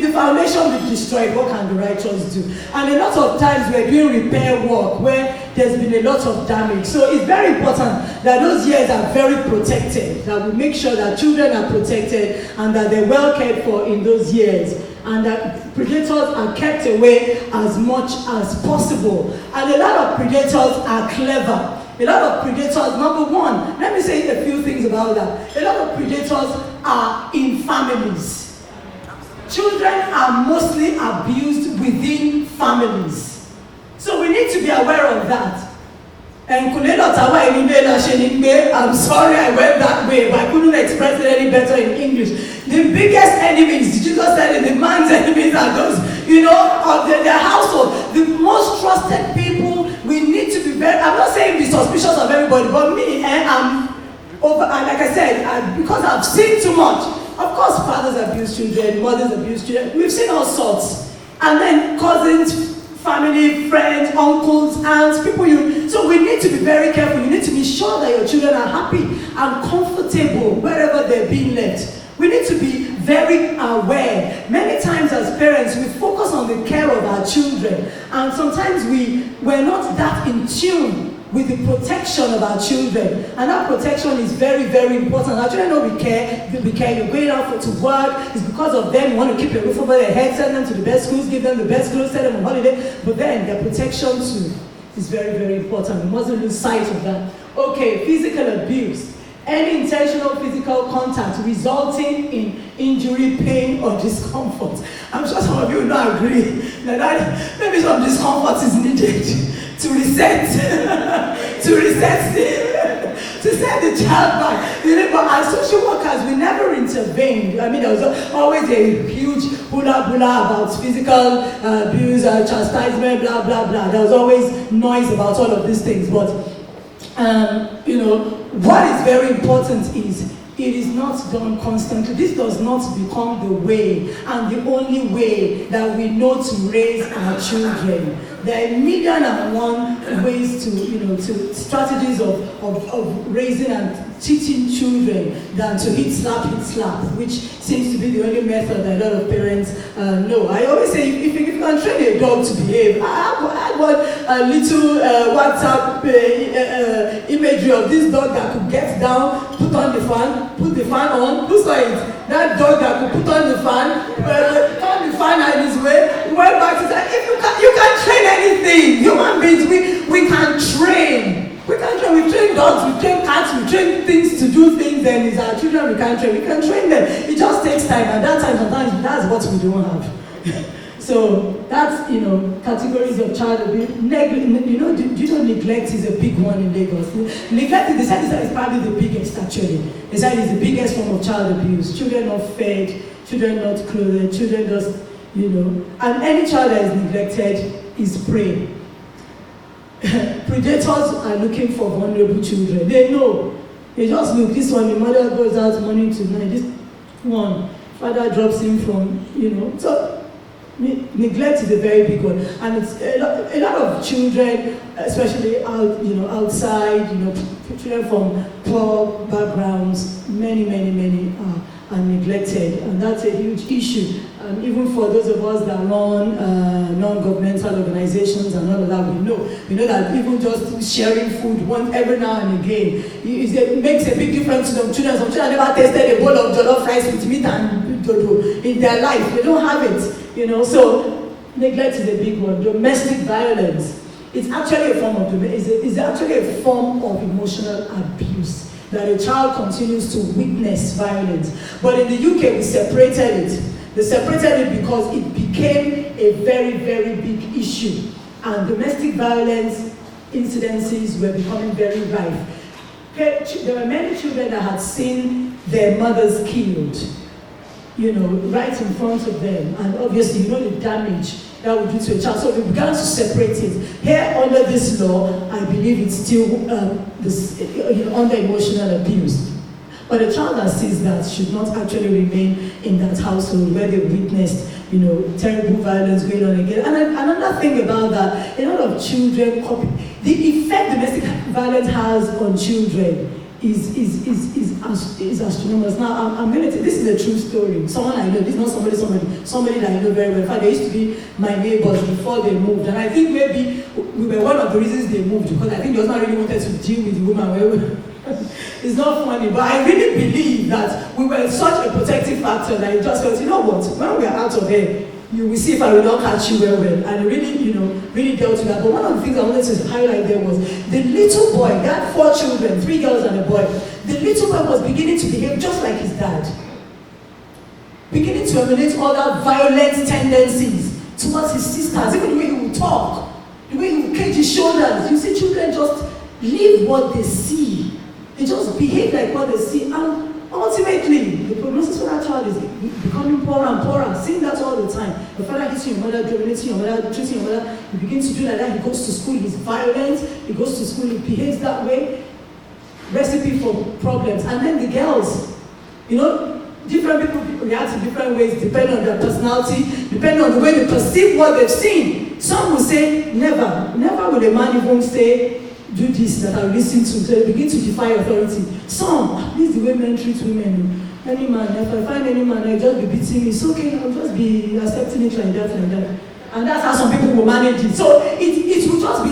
the foundation be destroyed, what can the righteous do? And a lot of times we're doing repair work where there's been a lot of damage. So it's very important that those years are very protected, that we make sure that children are protected and that they're well cared for in those years, and that predators are kept away as much as possible. And a lot of predators are clever. A lot of predators, number one, let me say a few things about that. A lot of predators are in families. children are mostly abused within families. So we need to be aware of that. And I'm sorry I went that way, but I couldn't express it any better in English. The biggest enemies, Jesus said it, the man's enemies are those, of their household. The most trusted people, we need to be I'm not saying be suspicious of everybody, but me, I'm over, and like I said, because I've seen too much. Of course, fathers abuse children, mothers abuse children. We've seen all sorts. And then cousins, family, friends, uncles, aunts, people so we need to be very careful. You need to be sure that your children are happy and comfortable wherever they're being left. We need to be very aware. Many times as parents, we focus on the care of our children, and sometimes we're not that in tune with the protection of our children, and that protection is very, very important. Our children know we care. You're going out to work. It's because of them. You want to keep a roof over their head, send them to the best schools, give them the best clothes, send them on holiday. But then their protection too is very, very important. We mustn't lose sight of that. Okay, physical abuse. Any intentional physical contact resulting in injury, pain, or discomfort. I'm sure some of you will not agree that maybe some discomfort is needed to reset the child back. But as social workers, we never intervened. I mean, there was always a huge hula about physical abuse, chastisement, blah, blah, blah. There was always noise about all of these things. But, what is very important is it is not done constantly. This does not become the way and the only way that we know to raise our children. There are 1,000,001 ways to strategies of raising and teaching children than to hit slap, which seems to be the only method that a lot of parents know. I always say, if you can train a dog to behave, I want a little WhatsApp imagery of this dog that could get down, put on the fan, put the fan on. Who saw it? That dog that could put on the fan, turn the fan out his way, went back to say, if you can train anything. Human beings, we can train. We train dogs, we train cats, we train things to do things, and it's our children we can't train. We can train them. It just takes time, and that time sometimes that's what we don't have. So that's categories of child abuse. Neglect is a big one in Lagos. Neglect, they said is probably the biggest actually. They said it's the biggest form of child abuse. Children not fed, children not clothed, children just and any child that is neglected is prey. Predators are looking for vulnerable children. They know. They just look. This one, the mother goes out morning to night. This one, father drops in from, So neglect is a very big one, and it's a lot of children, especially outside, children from poor backgrounds. Many are neglected, and that's a huge issue. Even for those of us that run non-governmental organizations and all of that, we know that even just sharing food every now and again, it makes a big difference to them children. Some children never tasted a bowl of jollof rice with meat and dodo in their life. They don't have it, So neglect is a big one. Domestic violence. It's actually a form of emotional abuse that a child continues to witness violence. But in the UK, we separated it. They separated it because it became a very, very big issue. And domestic violence incidences were becoming very rife. There were many children that had seen their mothers killed, right in front of them. And obviously, the damage that would do to a child. So we began to separate it. Here, under this law, I believe it's still under emotional abuse. But a child that sees that should not actually remain in that household where they witnessed, terrible violence going on again. And another thing about that, a lot of children copy. The effect domestic violence has on children is astronomous. Now, I'm going to say, this is a true story. Someone I know, this is not somebody that I know very well. In fact, they used to be my neighbors before they moved. And I think maybe we were one of the reasons they moved, because I think they was not really wanted to deal with the woman. It's not funny, but I really believe that we were such a protective factor that it just felt, when we are out of here, you will see if I will not catch you well. And really, really dealt with that. But one of the things I wanted to highlight there was the little boy, he had 4 children, 3 girls and a boy. The little boy was beginning to behave just like his dad. beginning to emulate other violent tendencies towards his sisters, even the way he will talk, the way he will cage his shoulders. You see children just live what they see. They just behave like what they see. And ultimately, the prognosis for that child is becoming poorer and poorer. Seeing that all the time. Your father hitting your mother, dominating your mother, treating your mother. He begins to do like that. He goes to school, he's violent. He goes to school, he behaves that way. Recipe for problems. And then the girls, different people react in different ways, depending on their personality, depending on the way they perceive what they've seen. Some will say, never will a man even say, do this that I listen to. So they begin to defy authority. Some, this is the way men treat women. Any man, if I find any man, they'll just be beating me. It's okay, I'll just be accepting it like that, like that. And that's how some people will manage it. So it will just be,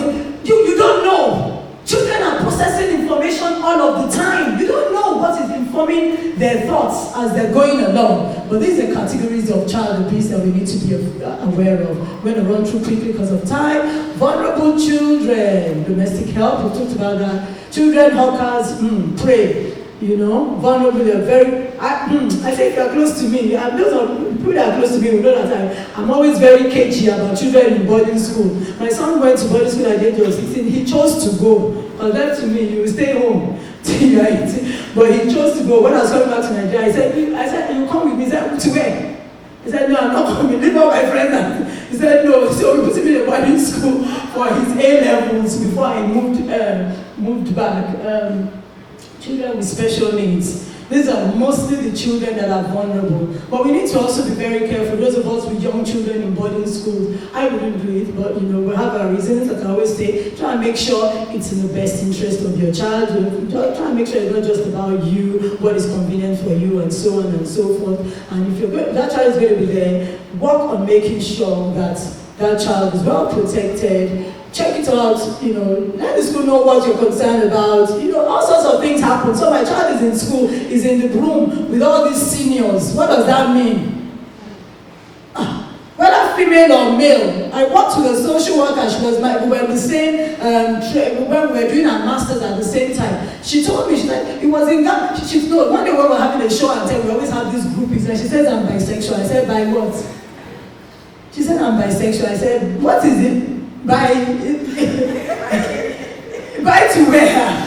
you don't know. Children are processing information all of the time. You don't know what is informing their thoughts as they're going along. But these are categories of child abuse that we need to be aware of. We're going to run through quickly because of time. Vulnerable children, domestic help, we talked about that. Children, hawkers, pray. Vulnerable, they're very, I say if you're close to me, those are people that are close to me will know that I'm always very cagey about children in boarding school. My son went to boarding school at the age of 16, he chose to go. But that to me, you will stay home till you're 18. But he chose to go. When I was coming back to Nigeria, I said, you come with me? He said, to where? He said, no, I'm not coming. Leave all my friends. He said, no. So we put him in a boarding school for his A-levels before I moved back. Children with special needs. These are mostly the children that are vulnerable. But we need to also be very careful. Those of us with young children in boarding schools, I wouldn't do it, but we have our reasons. Like I always say, try and make sure it's in the best interest of your child. Try and make sure it's not just about you, what is convenient for you, and so on and so forth. And if that child is going to be there, work on making sure that that child is well protected. Check it out, let the school know what you're concerned about. All sorts of things happen. So my child is in school, is in the room with all these seniors. What does that mean? Whether female or male, I worked with a social worker. She was we were the same, when we were doing our masters at the same time. She told me, she said, it was in Ghana. One day when we were having a show and tell, we always have these groupies, and she says, I'm bisexual. I said, by what? She said, I'm bisexual. I said, what is it? By to where?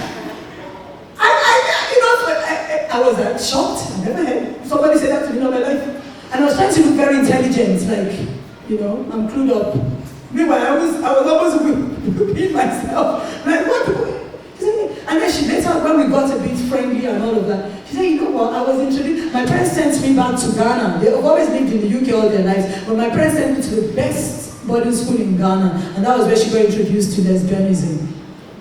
I was shocked. I never heard somebody say that to me in my life. And I was trying to look very intelligent, I'm clued up. Meanwhile, I was almost whipping myself. Like, what? And then she later, when we got a bit friendly and all of that, she said, what? I was introduced. My parents sent me back to Ghana. They've always lived in the UK all their lives, but my parents sent me to the best boarding school in Ghana, and that was where she got introduced to lesbianism.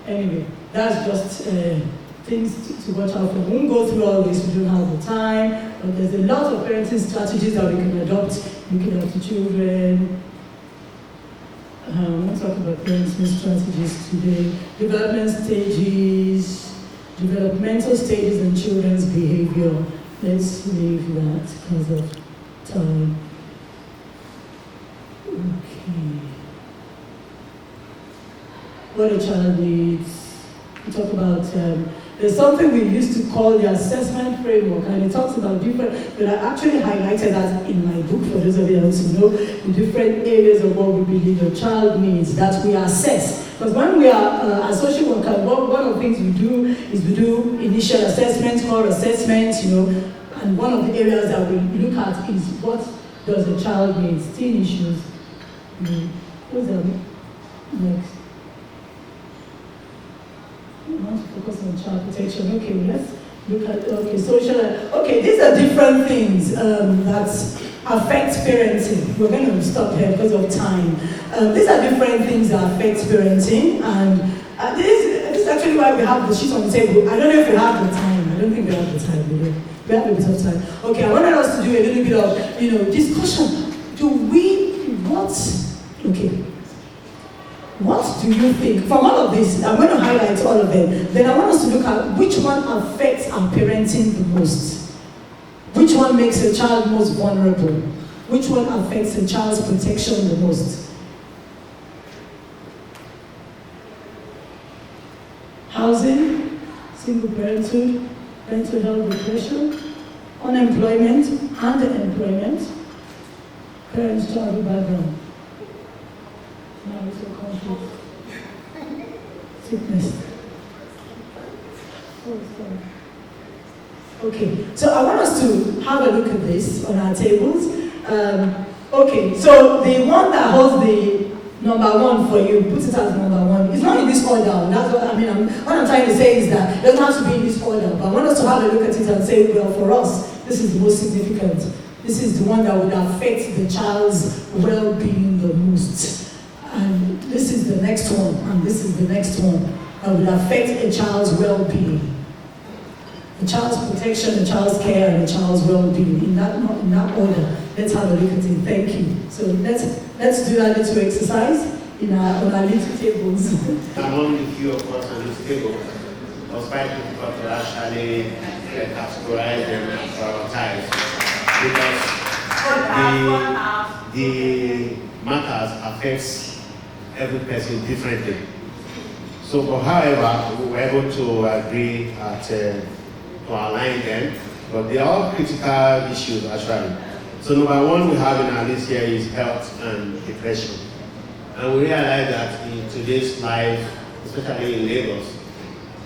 Anyway, that's just things to watch out for. We won't go through all this, we don't have the time, but there's a lot of parenting strategies that we can adopt looking after children. We'll talk about parenting strategies today. Developmental stages in children's behavior. Let's leave that because of time. Okay. What a child needs. We talk about, there's something we used to call the assessment framework, and it talks about different, but I actually highlighted that in my book for those of you that want to know the different areas of what we believe a child needs that we assess. Because when we are a social worker, one of the things we do is we do initial assessments, core assessments, and one of the areas that we look at is what does the child need, teen issues. What's that next? We want to focus on child protection. Okay, let's look at, social, these are different things that affect parenting. We're going to stop here because of time. These are different things that affect parenting, and this is actually why we have the sheet on the table. I don't know if we have the time. I don't think we have the time, do we? We have a bit of time. Okay, I wanted us to do a little bit of, discussion. What do you think? From all of this, I'm going to highlight all of them. Then I want us to look at which one affects our parenting the most. Which one makes a child most vulnerable? Which one affects a child's protection the most? Housing, single parenthood, mental health, depression. unemployment and employment, parents' child background. Now it's a conflict. Sickness. Oh, sorry. Okay, so I want us to have a look at this on our tables. Okay, so the one that holds the number one for you, put it as number one. It's not in this order. That's what I mean. What I'm trying to say is that it doesn't have to be in this order. But I want us to have a look at it and say, well, for us, this is the most significant. This is the one that would affect the child's well-being the most. And this is the next one, and this is the next one that would affect a child's well-being. The child's protection, the child's care, and the child's well-being. In that order, let's have a look at it. Thank you. So let's do that little exercise on our little tables. Among the few of us on this table, it was quite difficult to actually categorize them and prioritize because the matters affects every person differently. So, but however, we were able to agree to align them, but they are all critical issues actually. So number one we have in our list here is health and depression. And we realize that in today's life, especially in Lagos,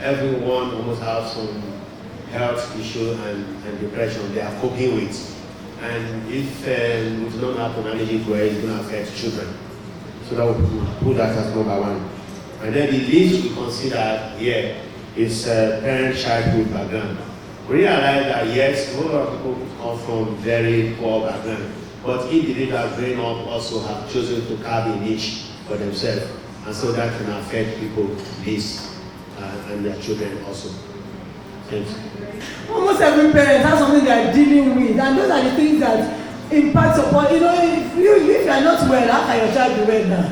everyone almost has some health issue and depression they are coping with. And if we do not have to manage it well, it's going to affect children. So that we put that as number one. And then the list we consider here is parent-childhood background. We realize that yes, a lot of people come from very poor background, but individuals growing up also have chosen to carve a niche for themselves, and so that can affect people, this and their children also. Thanks. Almost every parent has something they are dealing with, and those are the things that impact upon, if you are not well, how can your child be well now?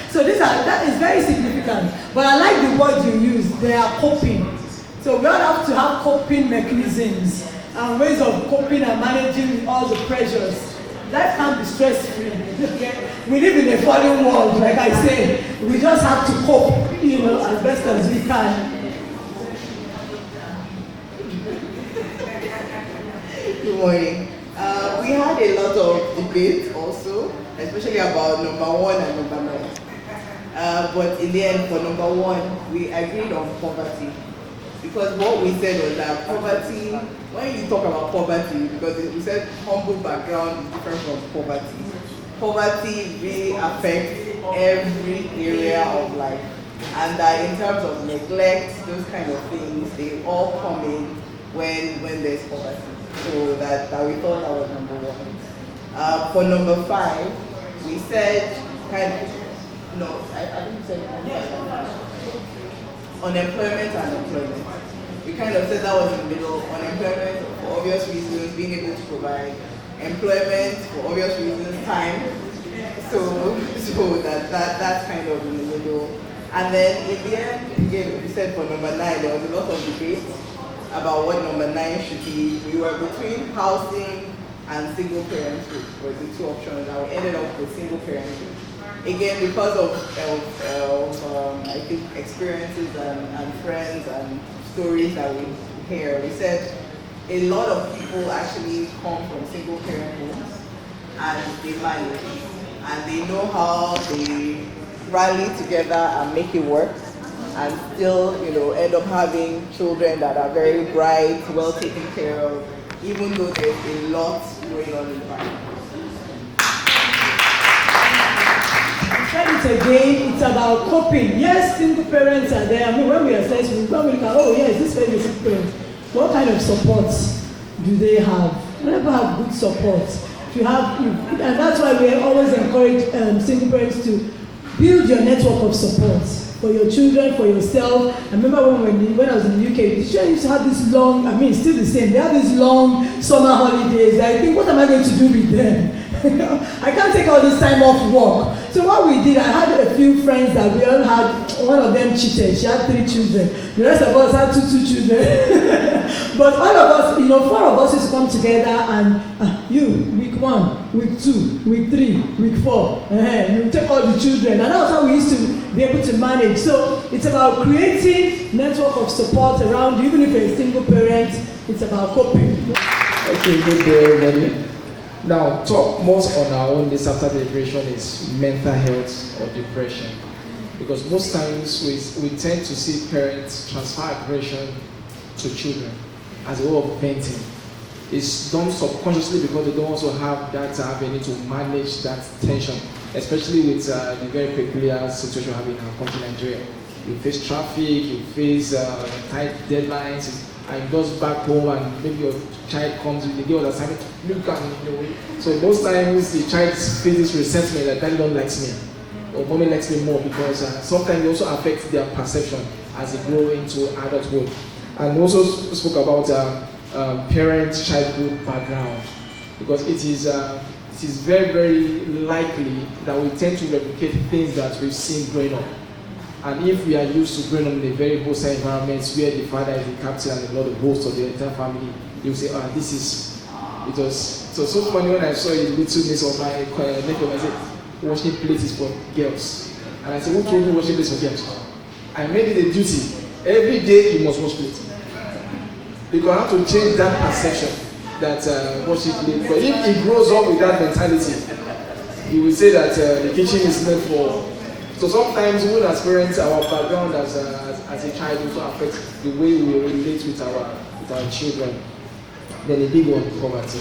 So that is very significant. But I like the word you use, they are coping. So we all have to have coping mechanisms and ways of coping and managing all the pressures. Life can't be stress-free. Okay? We live in a fallen world, like I say. We just have to cope, as best as we can. Good morning. We had a lot of debate also, especially about number one and number 9. But in the end, for number one, we agreed on poverty. Because what we said was that poverty, when you talk about poverty, because we said humble background is different from poverty. Poverty really affects every area of life. And that in terms of neglect, those kind of things, they all come in when there's poverty. So that we thought that was number one. For number 5, we said I think we said unemployment and employment. We kind of said that was in the middle. Unemployment for obvious reasons, being able to provide. Employment for obvious reasons, time. So that's kind of in the middle. And then in the end, again, we said for number 9, there was a lot of debate about what number 9 should be. We were between housing and single parenthood were the two options, and we ended up with single parenthood. Again, because of I think experiences and friends and stories that we hear, we said a lot of people actually come from single parent homes and they manage and they know how they rally together and make it work and still, end up having children that are very bright, well taken care of, even though there's a lot going on in the family. It again, it's about coping. Yes, single parents are there. I mean, when we assess, when we look at, yes, this family is single parent. What kind of support do they have? Whenever have good support. And that's why we always encourage single parents to build your network of support for your children, for yourself. I remember when I was in the UK, the children used to have this long, it's still the same, they have these long summer holidays. I think, what am I going to do with them? I can't take all this time off work. So what we did, I had a few friends that we all had, one of them cheated, she had 3 children. The rest of us had two children. But all of us, 4 of us used to come together and week 1, week 2, week 3, week 4, you take all the children. And that's how we used to be able to manage. So it's about creating network of support around you, even if you're a single parent, it's about coping. Okay, good day, everybody. Now, talk most on our own this after deliberation is mental health or depression. Because most times we tend to see parents transfer aggression to children as a way of venting. It's done subconsciously because they don't also have that avenue to manage that tension, especially with the very peculiar situation we have in our country, Nigeria. You face traffic, you face tight deadlines, and goes back home and maybe your child comes with the day of assignment, look at me. So most times the child faces resentment that daddy don't likes me or mommy likes me more, because sometimes it also affects their perception as they grow into adulthood. And we also spoke about parent-childhood background, because it is very, very likely that we tend to replicate things that we've seen growing up. And if we are used to growing up in a very hostile environment where the father is the captain and the Lord the host of the entire family, you'll say, this is, it was so funny when I saw a little niece of my nephew, I said, washing plates for girls. And I said, who told you washing plates for girls? I made it a duty. Every day you must wash plates. Because I have to change that perception that washing plates. But if he grows up with that mentality, he will say that the kitchen is meant for. So sometimes even as parents, our background as a child also affects the way we relate with our children. Then a big one, poverty.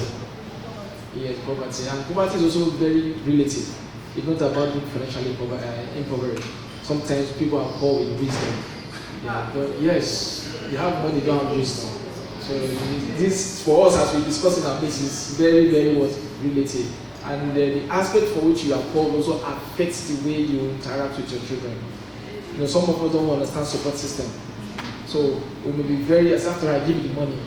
Yes, poverty. And poverty is also very relative. It's not about being financially impoverished. Sometimes people are poor with wisdom. Yeah, but yes, you have money, you don't have wisdom. So this, for us, as we discuss in our place, is very, very relative. And the aspect for which you are poor also affects the way you interact with your children. Some of us don't understand support system. So we may be very, as after I give you the money,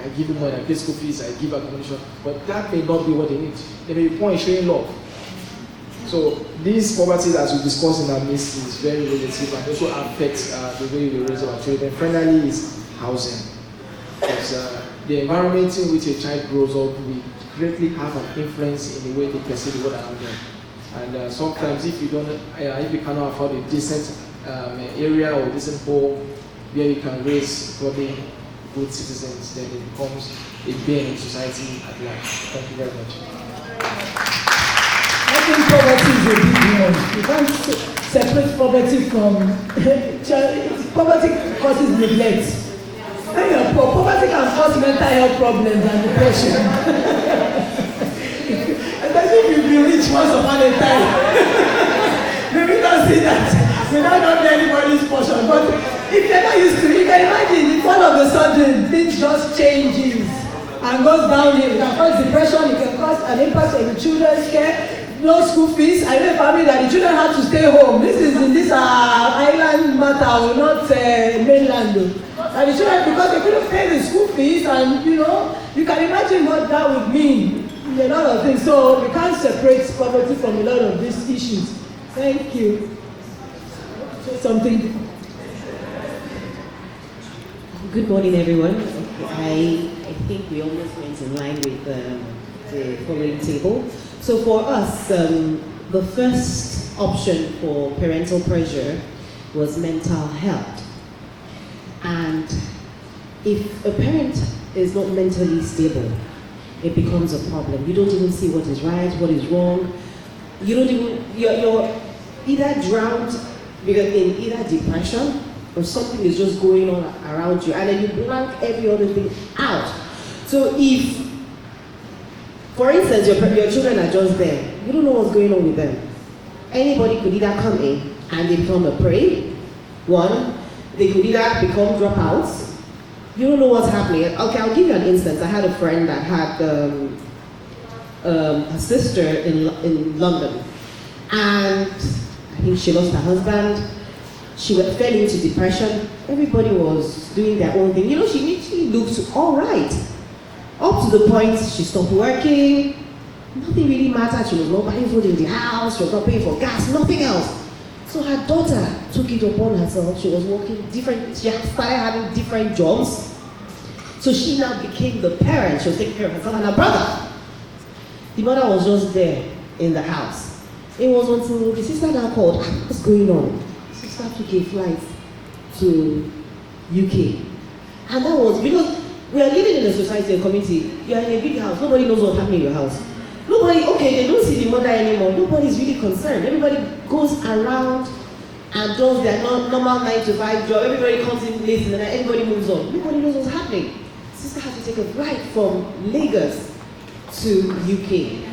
I give you money, I pay school fees, I give accommodation, but that may not be what they need. They may be poor in showing love. So these poverty, as we discussed in our midst, is very relative and also affects the way we raise our children. Finally, is housing. Because the environment in which a child grows up will greatly have an influence in the way they perceive the world around them. And sometimes, if you cannot afford a decent area or decent home where you can raise probably good citizens, then it becomes a bane in society at large. Thank you very much. I think poverty is a big one. You can't separate poverty from poverty causes neglect. When you're poor, poverty can cause mental health problems and depression. Especially if you've been rich once upon a time. Maybe don't see that. We don't know anybody's portion. But if you're not used to it, you can imagine if all of a sudden things just changes and goes downhill. It can cause depression, it can cause an impact on the children's care. No school fees. I know a family that the children have to stay home. This is in this island matter, not mainland. And the children, because they couldn't pay the school fees, and you can imagine what that would mean in a lot of things. So we can't separate poverty from a lot of these issues. Thank you. Say something. Good morning, everyone. I think we almost went in line with the following table. So for us, the first option for parental pressure was mental health. And if a parent is not mentally stable, it becomes a problem. You don't even see what is right, what is wrong. You don't even, you're either drowned in either depression or something is just going on around you, and then you blank every other thing out. So if, for instance, your children are just there, you don't know what's going on with them. Anybody could either come in and they become a prey. One, they could either become dropouts. You don't know what's happening. Okay, I'll give you an instance. I had a friend that had a sister in London, and I think she lost her husband. She fell into depression. Everybody was doing their own thing. She looked all right. Up to the point she stopped working. Nothing really mattered. She was not buying food in the house. She was not paying for gas. Nothing else. So her daughter took it upon herself. She was working different. She started having different jobs. So she now became the parent. She was taking care of herself and her brother. The mother was just there in the house. It was until the sister now called. What's going on? The sister took a flight to UK. And that was because We are living in a society, a community. You are in a big house. Nobody knows what's happening in your house. Nobody, okay, they don't see the mother anymore. Nobody's really concerned. Everybody goes around and does their normal 9 to 5 job. Everybody comes in late and then everybody moves on. Nobody knows what's happening. Sister had to take a flight from Lagos to UK.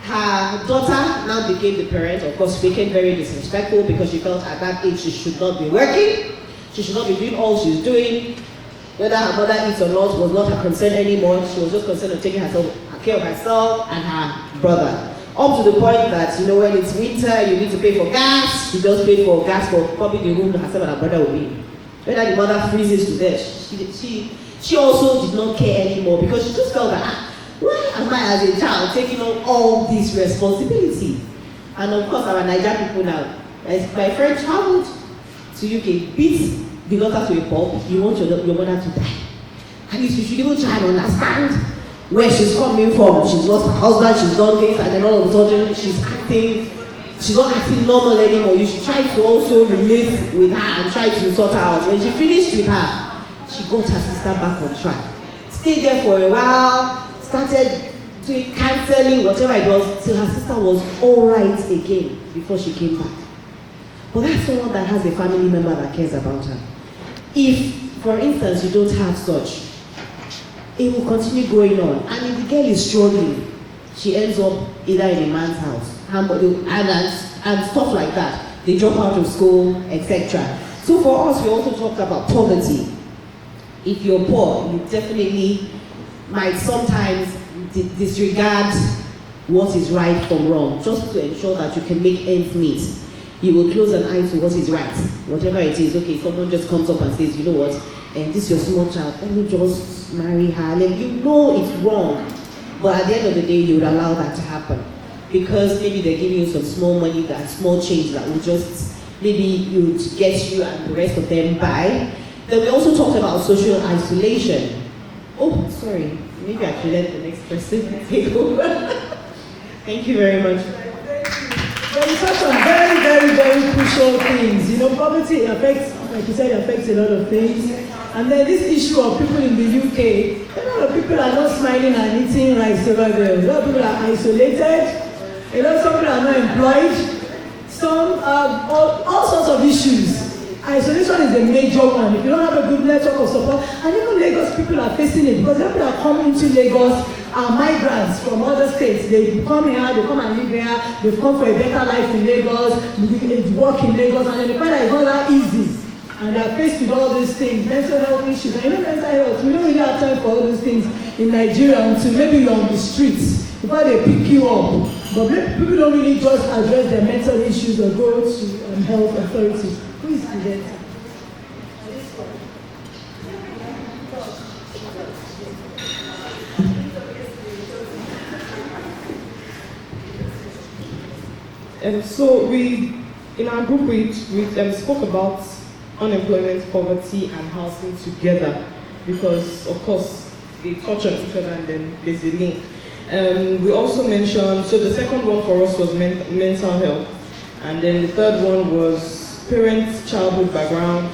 Her daughter now became the parent. Of course, she became very disrespectful because she felt at that age she should not be working. She should not be doing all she's doing. Whether her mother eats or not was not her concern anymore. She was just concerned of taking care of herself and her brother. Up to the point that, you know, when it's winter, you need to pay for gas. She just paid for gas for probably the room herself and her brother will be. Whether the mother freezes to death, she also did not care anymore because she just felt that, why am I as a child taking on all this responsibility? And of course, our Nigerian people now, as my friend traveled to UK, beat the daughter to a pulp, you want your mother to die. At least you should even try and understand where she's coming from. She's lost her husband, she's done things, and then all of a sudden she's not acting normal anymore. You should try to also relate with her and try to sort her out. When she finished with her, she got her sister back on track. Stayed there for a while, started doing counseling, whatever it was, till her sister was alright again before she came back. But that's someone that has a family member that cares about her. If, for instance, you don't have such, it will continue going on. And if the girl is struggling, she ends up either in a man's house and stuff like that. They drop out of school, etc. So for us, we also talked about poverty. If you're poor, you definitely might sometimes disregard what is right from wrong, just to ensure that you can make ends meet. You will close an eye to what is right, whatever it is. Okay, someone just comes up and says, you know what, and this is your small child, let me just marry her. And you know it's wrong, but at the end of the day, you would allow that to happen because maybe they're giving you some small money, that small change that will just maybe you would get you and the rest of them by. Then we also talked about social isolation. Oh, sorry, maybe I should let the next person take over. Thank you very much. There is such some very, very, very crucial things. You know, poverty affects, like you said, affects a lot of things. And then this issue of people in the UK, a lot of people are not smiling and eating rice over there. A lot of people are isolated. A lot of people are not employed. Some all sorts of issues. Isolation is a major one. If you don't have a good network of support, and even Lagos people are facing it because people are coming to Lagos are migrants from other states. They come here, they come and live here, they've come for a better life in Lagos, they work in Lagos, and then they find that it's not that easy. And they are faced with all these things, mental health issues. And you know, mental health, we don't really have time for all these things in Nigeria until maybe you're on the streets, before they pick you up. But people don't really just address their mental issues or go to health authorities. Who is the And so in our group, we spoke about unemployment, poverty, and housing together because, of course, they touch on each other and then there's a link. We also mentioned, so the second one for us was mental health, and then the third one was parents' childhood background.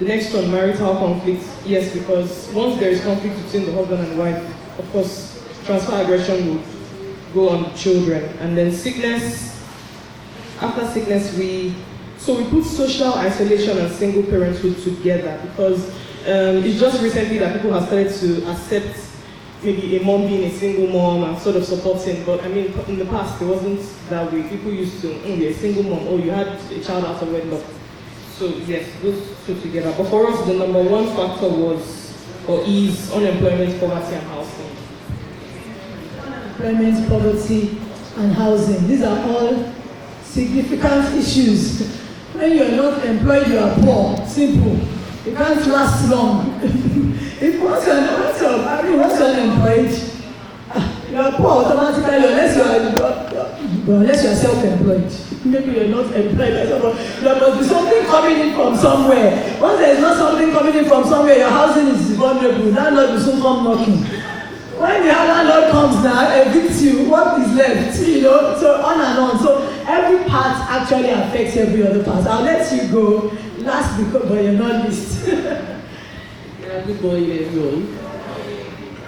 The next one, marital conflict. Yes, because once there is conflict between the husband and wife, of course, transfer aggression will go on the children. And then sickness. After sickness, we put social isolation and single parenthood together because it's just recently that people have started to accept maybe a mom being a single mom and sort of supporting. But I mean, in the past, it wasn't that way. People used to, be a single mom, you had a child out of wedlock. So yes, those two together. But for us, the number one factor is unemployment, poverty, and housing. Unemployment, poverty, and housing. These are all significant issues. When you are not employed, you are poor. Simple. You can't last long. If once you're unemployed, you are poor automatically unless you are self-employed. Maybe you're not employed. There must be something coming in from somewhere. Once there is not something coming in from somewhere, your housing is vulnerable. Landlord will soon come knocking. When the landlord comes now, evicts you, what is left? So on and on. So every part actually affects every other part. I'll let you go last but you're not least. Yeah, good morning, everyone.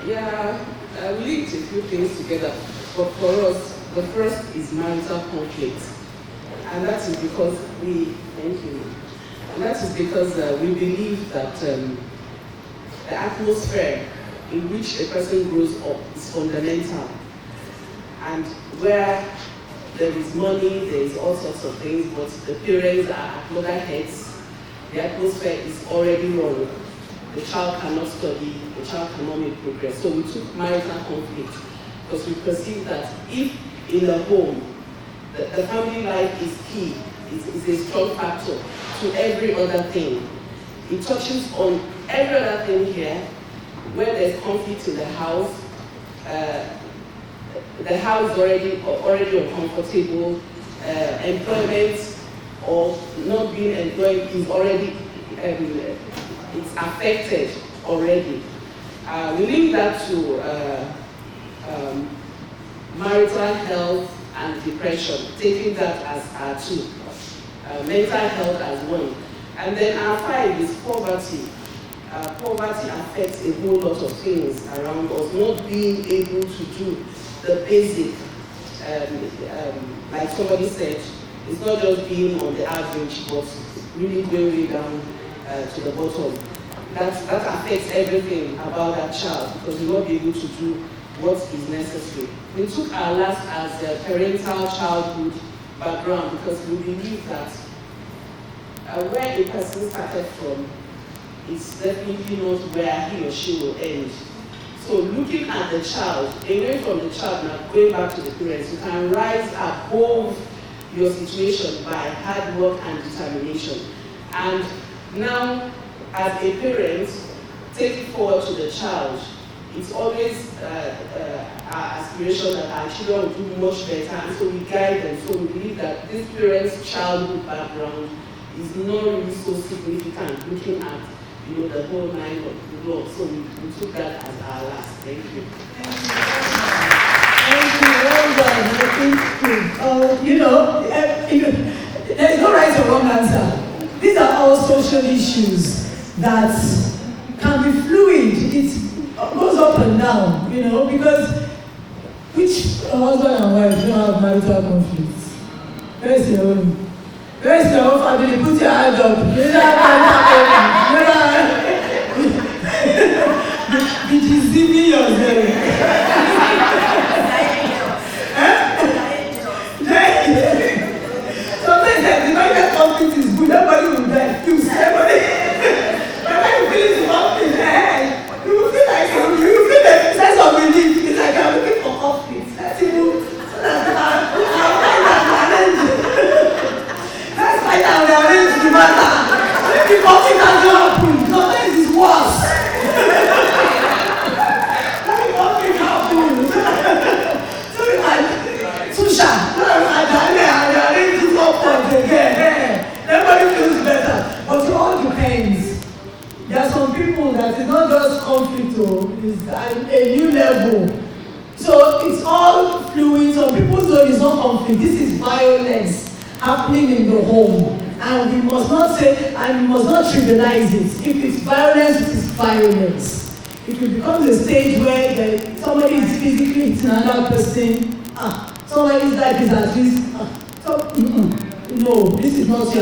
Yeah, we linked a few things together, but for us, the first is marital conflict, and that is because we believe that the atmosphere in which a person grows up is fundamental, and where there is money, there is all sorts of things, but the parents are at loggerheads, the atmosphere is already wrong. The child cannot study, the child cannot make progress. So we took marital conflict because we perceive that if in the home, the family life is key, is a strong factor to every other thing. It touches on every other thing here. Where there's conflict in the house already uncomfortable, employment or not being employed is already it's affected already. We link that to marital health and depression, taking that as our two, mental health as one. And then our 5 is poverty. Poverty affects a whole lot of things around us, not being able to do the basic, like somebody said, it's not just being on the average, but really going way down to the bottom. That affects everything about that child because we won't be able to do what is necessary. We took our last as a parental childhood background because we believe that where a person started from is definitely not where he or she will end. So looking at the child, away from the child now going back to the parents, you can rise above your situation by hard work and determination. And now, as a parent, take it forward to the child. It's always our aspiration that our children will do much better, and so we guide them. So we believe that this parent's childhood background is not really so significant, looking at the whole 9 of the law. So we took that as our last. Thank you. Thank you. Well done. I think, there's no right or wrong answer. These are all social issues that can be fluid. It goes up and down, because which husband and wife don't have marital conflicts? Where's your own? Where's your own family? Put your hand up. Be deceiving yourself. Sometimes the marital conflict is good. Nobody will die. You see, everybody. When you feel it up in the head, you will feel like you feel the sense of relief. It's like I'm looking for conflict. That's it. That's why I will arrange the matter. If the conflict has not happened, sometimes it's worse. If the conflict happens, so you like Susha, I arrange this up again. Everybody feels better, but it all depends. There are some people that it's not just conflict, it's a new level. So it's all fluid. Some people say it's not conflict. This is violence happening in the home, and we must not say, and we must not trivialize it. If it's violence, it is violence. If it becomes a stage where somebody is physically hitting another person, somebody's life is at risk. No, this is not, we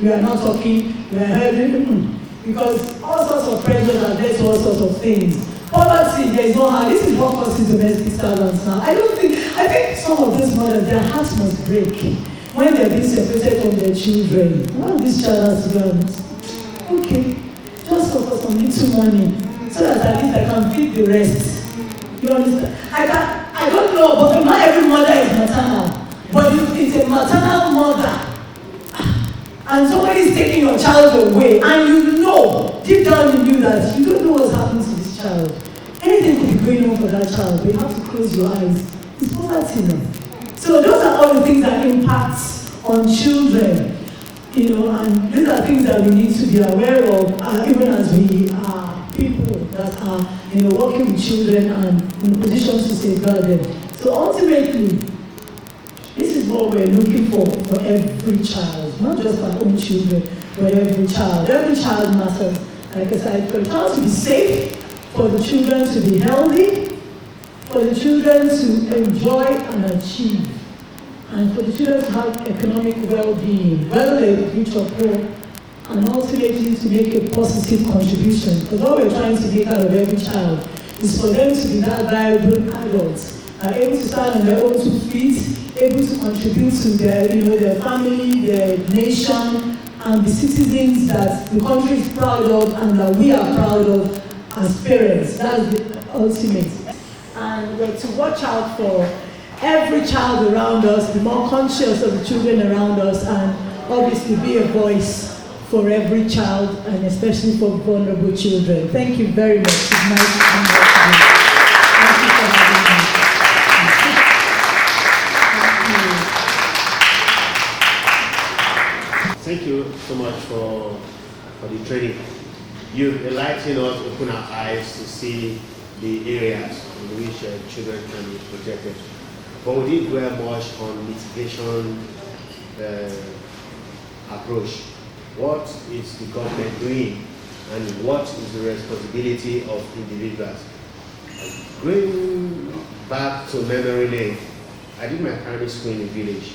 are not talking, we are hearing, because all sorts of pressures are there to all sorts of things. Poverty, there is no harm. This is what causes domestic violence now. I think some of these mothers, their hearts must break when they're being separated from their children. Now this child has learned, okay, just focus on little money, so that at least I can feed the rest. You understand? I don't know, but not every mother is maternal. But if it's a maternal mother, and somebody is taking your child away, and you know, deep down in you, that you don't know what's happening to this child. Anything could be going on for that child, but you have to close your eyes. It's poverty now. So those are all the things that impact on children, and these are things that we need to be aware of, even as we are people that are, working with children and in positions to safeguard them. So ultimately, this is what we're looking for every child, not just our own children, but every child. Every child matters, Like I said, for the child to be safe, for the children to be healthy, for the children to enjoy and achieve, and for the children to have economic well-being, whether they're rich or poor, and ultimately to make a positive contribution. Because what we're trying to make out of every child is for them to be that viable adults, able to stand on their own 2 feet, able to contribute to their, their family, their nation, and the citizens that the country is proud of and that we are proud of as parents. That's the ultimate. And we're to watch out for every child around us, be more conscious of the children around us, and obviously be a voice for every child, and especially for vulnerable children. Thank you very much. It's nice to come back today. Thank you for having me. Thank you so much for the training. You've enlightened us, open our eyes to see the areas in which children can be protected. But we didn't dwell much on mitigation approach. What is the government doing, and what is the responsibility of individuals? Going back to memory lane, I did my primary school in the village.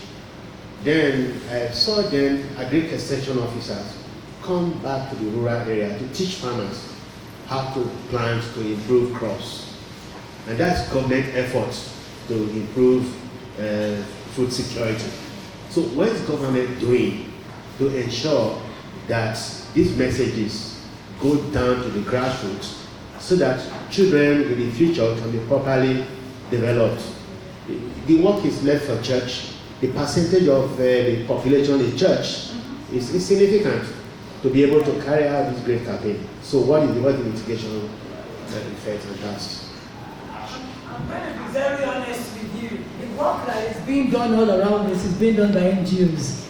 Then I saw agric extension officers come back to the rural area to teach farmers how to plant to improve crops. And that's government efforts to improve food security. So what is government doing to ensure that these messages go down to the grassroots so that children in the future can be properly developed? The work is left for church. The percentage of the population in church is insignificant to be able to carry out this great campaign. So what is the mitigation effects and tasks? I'm going to be very honest with you. The work that is being done all around us is being done by NGOs.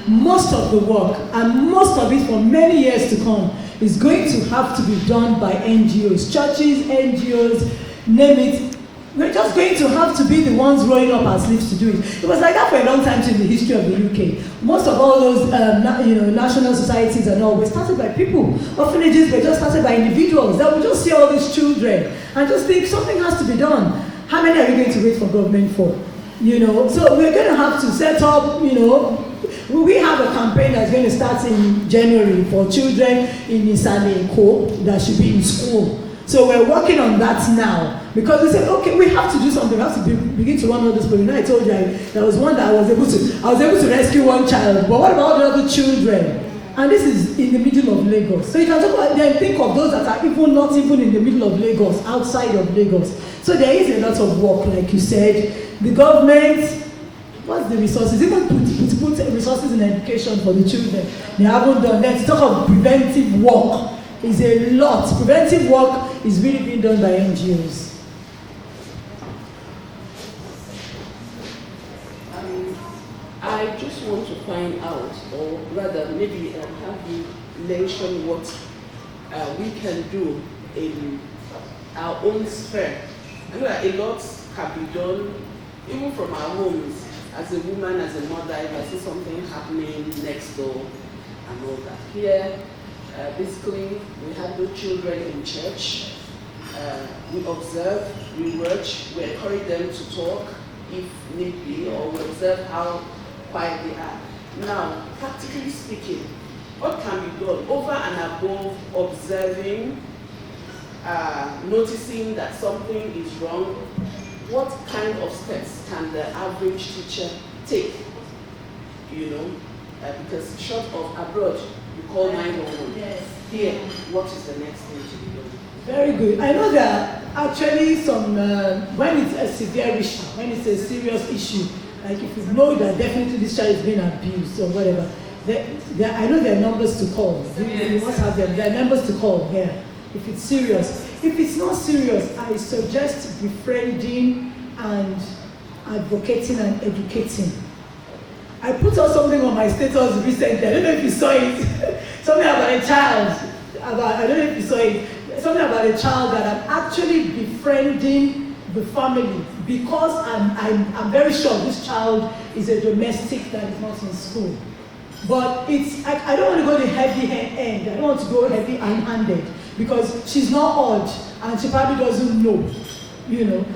Most of the work, and most of it for many years to come, is going to have to be done by NGOs. Churches, NGOs, name it. We're just going to have to be the ones rolling up our sleeves to do it. It was like that for a long time in the history of the UK. Most of all those national societies and all were started by people. Orphanages were just started by individuals that would just see all these children and just think something has to be done. How many are we going to wait for government for? So we're going to have to set up, we have a campaign that's going to start in January for children in Isale Co that should be in school. So we're working on that now, because we said, okay, we have to do something. We have to begin to run all this. But I told you there was one that I was able to rescue one child. But what about the other children? And this is in the middle of Lagos. So you can talk about, then think of those that are not even in the middle of Lagos, outside of Lagos. So there is a lot of work, like you said. The government, what's the resources? Even put resources in education for the children. They haven't done that. To talk of preventive work is a lot. Preventive work is really being done by NGOs. I just want to find out, or rather maybe have you mention what we can do in our own sphere. I know that a lot can be done even from our homes. As a woman, as a mother, if I see something happening next door and all that. Here, basically, we have no children in church. We observe, we watch, we encourage them to talk if need be, or we observe how quiet they are. Now, practically speaking, what can be done over and above observing, noticing that something is wrong? What kind of steps can the average teacher take? Because short of abroad, you call 911. Yes. Here, what is the next thing to be done? Very good. I know there are actually some, when it's a severe issue, when it's a serious issue, like if you know that definitely this child is being abused or whatever, I know there are numbers to call. You must have them. There are numbers to call here if it's serious. If it's not serious, I suggest befriending and advocating and educating. I put out something on my status recently. I don't know if you saw it. Something about a child. I don't know if you saw it. Something about a child that I'm actually befriending the family because I'm very sure this child is a domestic that is not in school. But I don't want to go the heavy end. I don't want to go heavy handed because she's not odd and she probably doesn't know.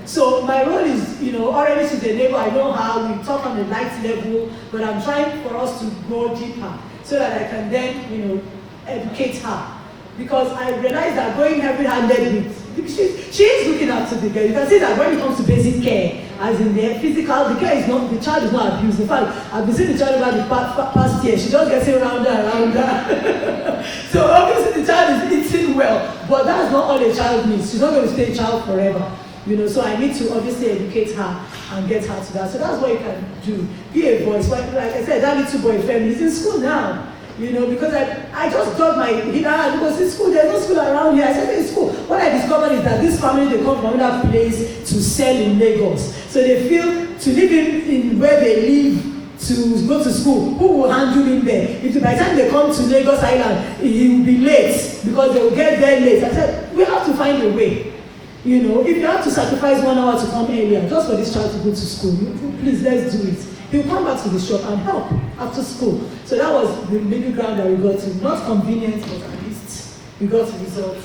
So my role is, already she's a neighbor, I know her, we talk on the light level, but I'm trying for us to go deeper so that I can then, educate her. Because I realize that going heavy-handed with, she's looking after the girl. You can see that when it comes to basic care, as in the physical, the child is not abused. In fact, I've been seeing the child over the past year, she just gets around her. So obviously the child is eating well, but that's not all a child needs. She's not going to stay a child forever. So I need to obviously educate her and get her to that. So that's what you can do. Be a voice. Like I said, that little boy, Kemi, he's in school now. Because I just got my because in school, there's no school around here. I said in school. What I discovered is that this family, they come from another place to sell in Lagos. So they feel to live in where they live to go to school, who will handle him there? If by the time they come to Lagos Island, he will be late because they will get there late. I said, we have to find a way. If you have to sacrifice 1 hour to come earlier just for this child to go to school, please, let's do it. He'll come back to the shop and help after school. So that was the middle ground that we got to. Not convenient, but at least we got the result.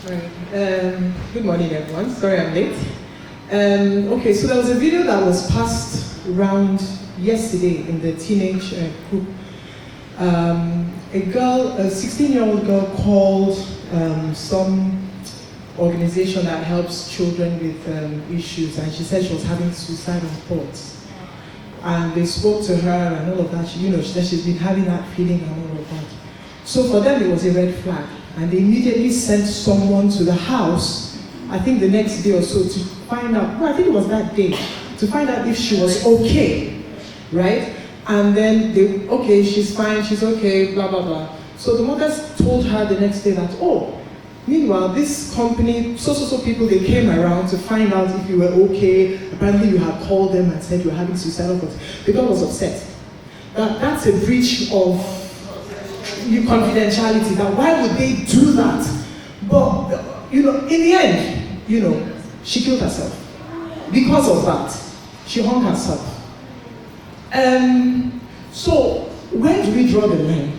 Right. Good morning, everyone. Sorry I'm late. Okay, so there was a video that was passed around yesterday in the teenage group. A girl, a 16-year-old girl called some organization that helps children with issues, and she said she was having suicidal thoughts. And they spoke to her and all of that. She said she's been having that feeling and all of that. So for them, it was a red flag. And they immediately sent someone to the house, I think the next day or so, to find out, I think it was that day, to find out if she was okay, right? And then okay, she's fine, she's okay, blah, blah, blah. So the mothers told her the next day that, meanwhile, this company, so people, they came around to find out if you were okay. Apparently you had called them and said you were having suicidal thoughts. The girl was upset. That's a breach of your confidentiality. That why would they do that? But, in the end, she killed herself. Because of that, she hung herself. So, where do we draw the line?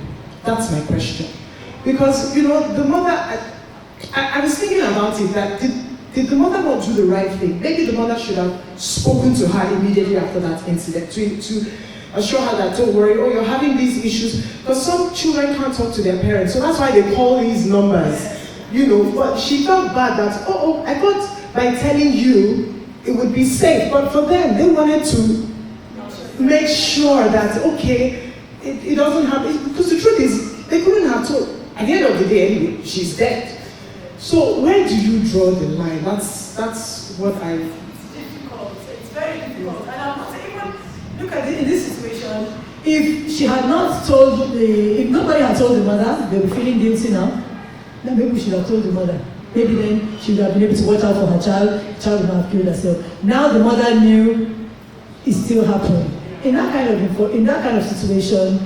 That's my question. Because, the mother, I was thinking about it, that did the mother not do the right thing? Maybe the mother should have spoken to her immediately after that incident to assure her that, don't worry, you're having these issues. Because some children can't talk to their parents, so that's why they call these numbers. But she felt bad that, I thought by telling you, it would be safe. But for them, they wanted to make sure that, it doesn't happen. Because the truth is, they couldn't have told. At the end of the day, anyway, she's dead. So where do you draw the line? That's what I... It's difficult. It's very difficult. And I'm not even look at it in this situation. If she had not told if nobody had told the mother, they were feeling guilty now. Then maybe we should have told the mother. Maybe then she would have been able to watch out for her child. The child would not have killed herself. Now the mother knew it's still happening. In that kind of situation,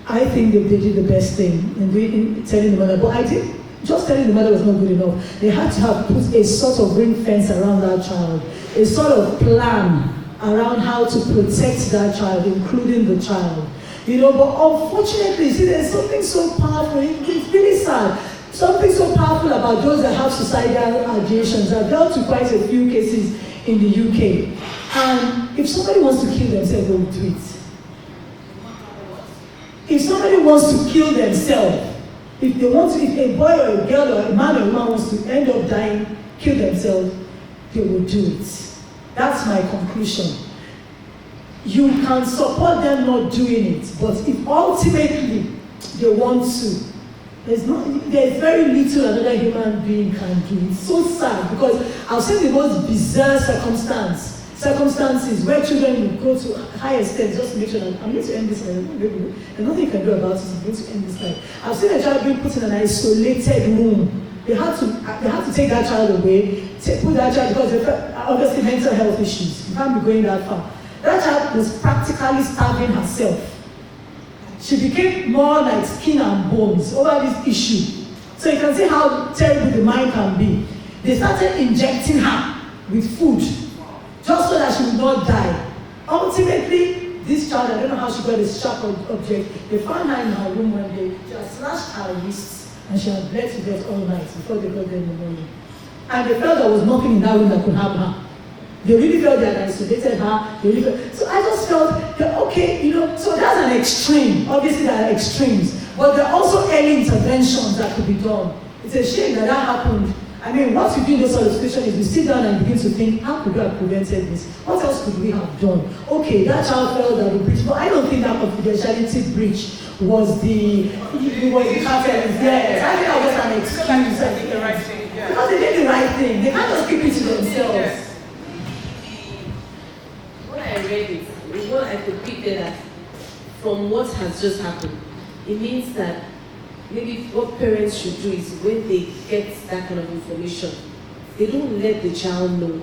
I think they did the best thing in telling the mother. But I think just telling the mother was not good enough. They had to have put a sort of ring fence around that child, a sort of plan around how to protect that child, including the child. But unfortunately, see, there's something so powerful. It's really sad. Something so powerful about those that have suicidal ideations. I've dealt with quite a few cases in the UK. And if somebody wants to kill themselves, they will do it. If somebody wants to kill themselves, if a boy or a girl or a man or a woman wants to end up dying, kill themselves, they will do it. That's my conclusion. You can support them not doing it, but if ultimately they want to, there's very little another human being can do. It's so sad because I've seen the most bizarre circumstances where children will go to high extent just to make sure that I'm going to end this life. There's nothing you can do about it. I'm going to end this life. I've seen a child being put in an isolated room. They had to take that child away, put that child because obviously mental health issues. You can't be going that far. That child was practically starving herself. She became more like skin and bones over this issue. So you can see how terrible the mind can be. They started injecting her with food just so that she would not die. Ultimately, this this child, I don't know how she got a sharp object. They found her in her room one day. She had slashed her wrists and she had bled to death all night before they got there in the morning. And they felt there was nothing in that room that could harm her. They really felt they had isolated her. They really felt, so I just felt that, okay, you know, so that's an extreme. Obviously, there are extremes. But there are also early interventions that could be done. It's a shame that happened. I mean, once you do those sort of situations, is you sit down and begin to think, how could we have prevented this? What else could we have done? Okay, that child felt that the breach, but I don't think that confidentiality breach was the catalyst. Yes, I think that was an excuse. They did the right thing. Yeah. Because they did the right thing. They can't just keep it to themselves. Yes. When I read it, what I could pick there that from what has just happened, it means that maybe what parents should do is when they get that kind of information, they don't let the child know.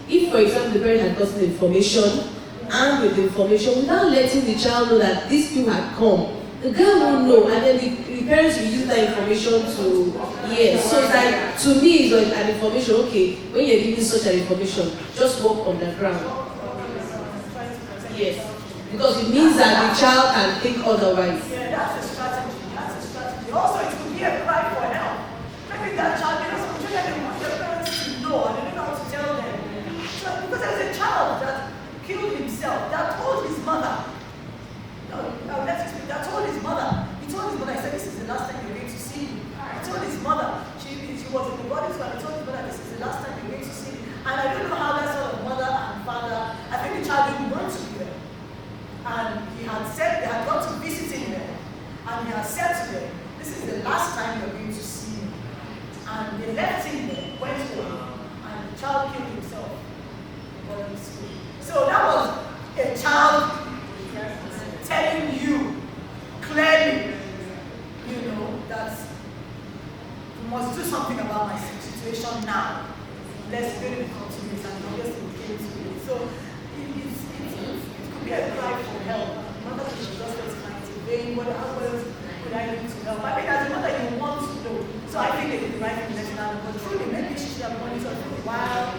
If, for example, the parent had gotten information, and with information, without letting the child know that these people had come, the girl won't know, and then the parents will use that information to, yes. So it's like, to me, it's like an information, okay, when you're giving such an information, just walk on the ground. Yes. Because it means that the child can think otherwise. Yeah, that's a strategy. Also, it could be a cry for help. Maybe that child, some children, they want their parents to know and they don't know how to tell them. So, because there's a child that killed himself, that told his mother, that told his mother, he told his mother, he said, this is the last time you're going to see me. He told his mother, she was in the body, so he told his mother, this is the last time you're going to see me. And I don't know how that sort of mother and father, I think the child didn't want to be there. And he had said, they had gone to visit him there, and he had said to them, this is the last time you're going to see me. And they left him there, went home, and the child killed himself. So that was a child telling you clearly, you know, that you must do something about my situation now. Let's get it continuous, and obviously it came to it. So it could be a cry for help. Not that you should just intervene, what else could I do to help? I mean, as a mother, you want to know. So I think they did the right thing, but truly, maybe she should have monitored for a while,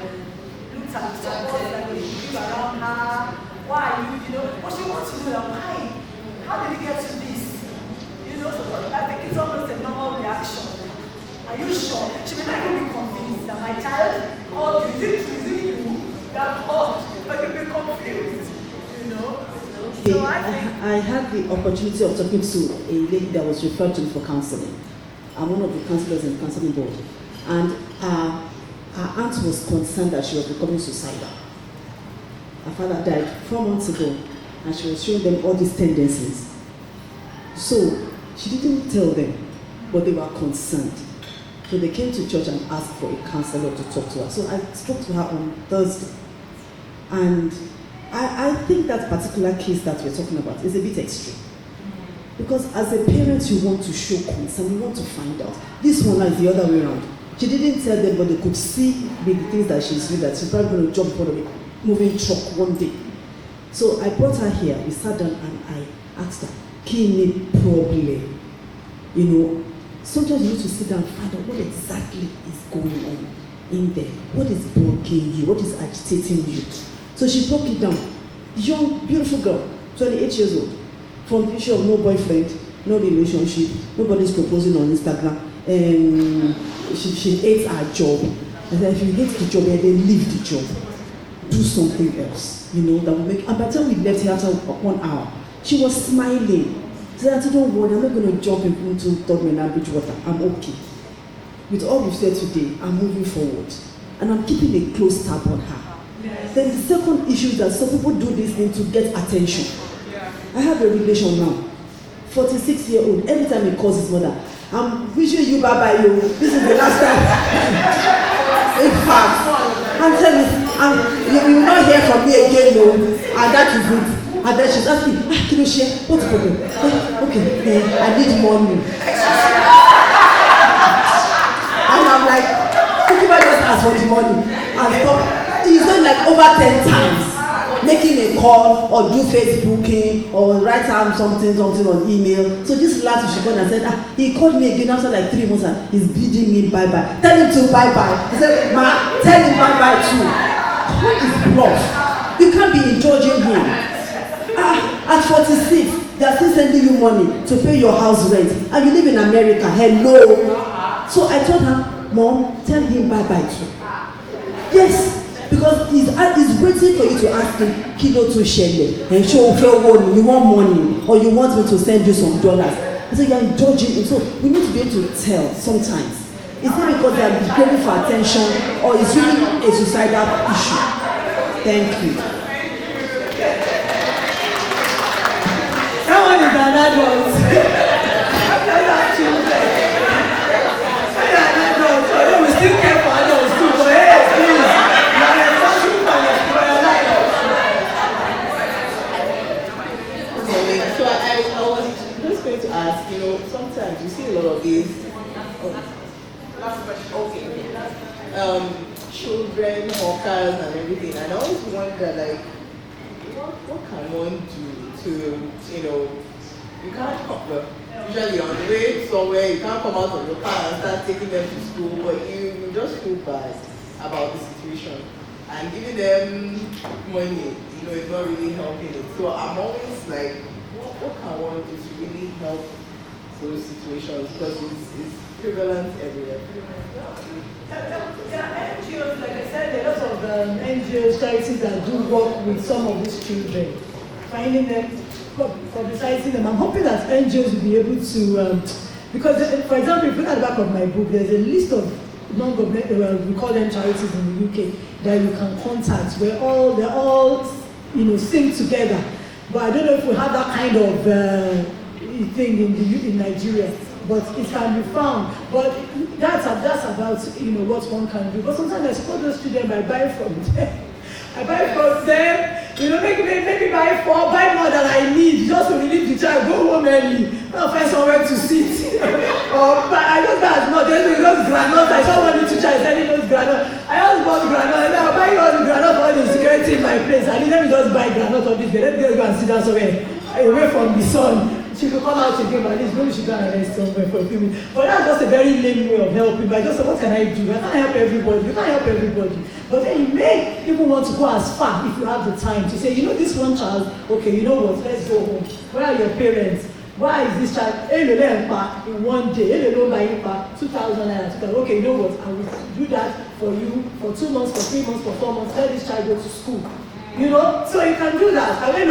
looked at the support that they give around her. Why, you know, but she wants to know that why? How did we get to this? You know, so I think it's almost a normal reaction. Are you sure? She may not even be convinced that my child called you. Is it you that called? But you'll be confused, you know? Okay. So I had the opportunity of talking to a lady that was referred to for counseling. I'm one of the counselors in the counseling board. And her aunt was concerned that she was becoming suicidal. Her father died 4 months ago, and she was showing them all these tendencies. So she didn't tell them, but they were concerned. So they came to church and asked for a counselor to talk to her. So I spoke to her on Thursday. And I think that particular case that we're talking about is a bit extreme. Because as a parent, you want to show concern, you want to find out. This one is the other way around. She didn't tell them, but they could see the things that she's doing, that she's probably going to jump on a moving truck one day. So I brought her here, we sat down and I asked her, Kemi problem. You know, sometimes you need to sit down and find out what exactly is going on in there. What is blocking you? What is agitating you? So she broke it down. Young, beautiful girl, 28 years old. From the issue of no boyfriend, no relationship, nobody's proposing on Instagram. She hates her job. And then if you hate the job, then leave the job. Do something else, you know, that will make. And by the time we left here after 1 hour, she was smiling. She said, don't worry, I'm not going to jump into third mainland Bridgewater. I'm okay. With all we've said today, I'm moving forward. And I'm keeping a close tab on her. Yes. Then the second issue is that some people do this thing to get attention. Yeah. I have a relation now, 46-year-old. Every time he calls his mother, I'm wishing you bye-bye, yo. This is the last time. In fact, I'm telling you, you will not hear from me again, no. And that is it. And then she's asking, can you share? What's the problem? Okay, I need money. And I'm like, everybody just ask for the money. And stop. He's done like over 10 times, making a call or do Facebooking or write something on email. So this last week she called and said, he called me again after like 3 months and he's bidding me bye-bye. Tell him to bye-bye. I said, ma, tell him bye-bye too. What is bluff? You can't be indulging him. At At 46, they are still sending you money to pay your house rent, and you live in America. Hello. So I told her, Mom, tell him bye-bye too. Yes, because he's waiting for you to ask him, Kilo to share and show you want money, or you want me to send you some dollars. I said, you're judging him. So we need to be able to tell sometimes. Is it because they are craving for attention, or is really a suicidal issue? Thank you. Someone is an adult. We still care for adults too, but hey, please, you are responsible for your life. So I was just going to ask, sometimes you see a lot of these. Last question. Okay. Children, hawkers, and everything, and I always wonder, like, what can one do to, you can't come, usually on the way somewhere, you can't come out of your car and start taking them to school, but you just feel bad about the situation. And giving them money, it's not really helping it. So I'm always like, what can one do to really help those situations? Because it's prevalent everywhere. There are NGOs, like I said, there are lots of NGOs, charities that do work with some of these children, finding them, publicizing them. I'm hoping that NGOs will be able to, because, for example, if you look at the back of my book, there's a list of non-government, we call them charities in the UK, that you can contact, where they're all sing together. But I don't know if we have that kind of thing in Nigeria. But it can be found. But that's about what one can do. But sometimes I suppose those children I buy from them. I buy from them, maybe buy more than I need just to relieve the child, go home early, I'll find somewhere to sit. Or I just buy as much, those granules, I saw one little child selling those granules. I just bought granules, and I'll buy all the granules for the security in my place. I let me just buy granules of this, let me just go and sit down somewhere, away from the sun. She could come out again, but at least maybe she can arrest somewhere for a few minutes. But that's just a very lame way of helping. But I just said, what can I do? I can't help everybody. You can't help everybody. But then you may even want to go as far if you have the time to say, this one child, okay, you know what, let's go home. Where are your parents? Why is this child in one day? 2,000 naira. Okay, you know what? I will do that for you for 2 months, for 3 months, for 4 months. Let this child go to school. So you can do that. Okay,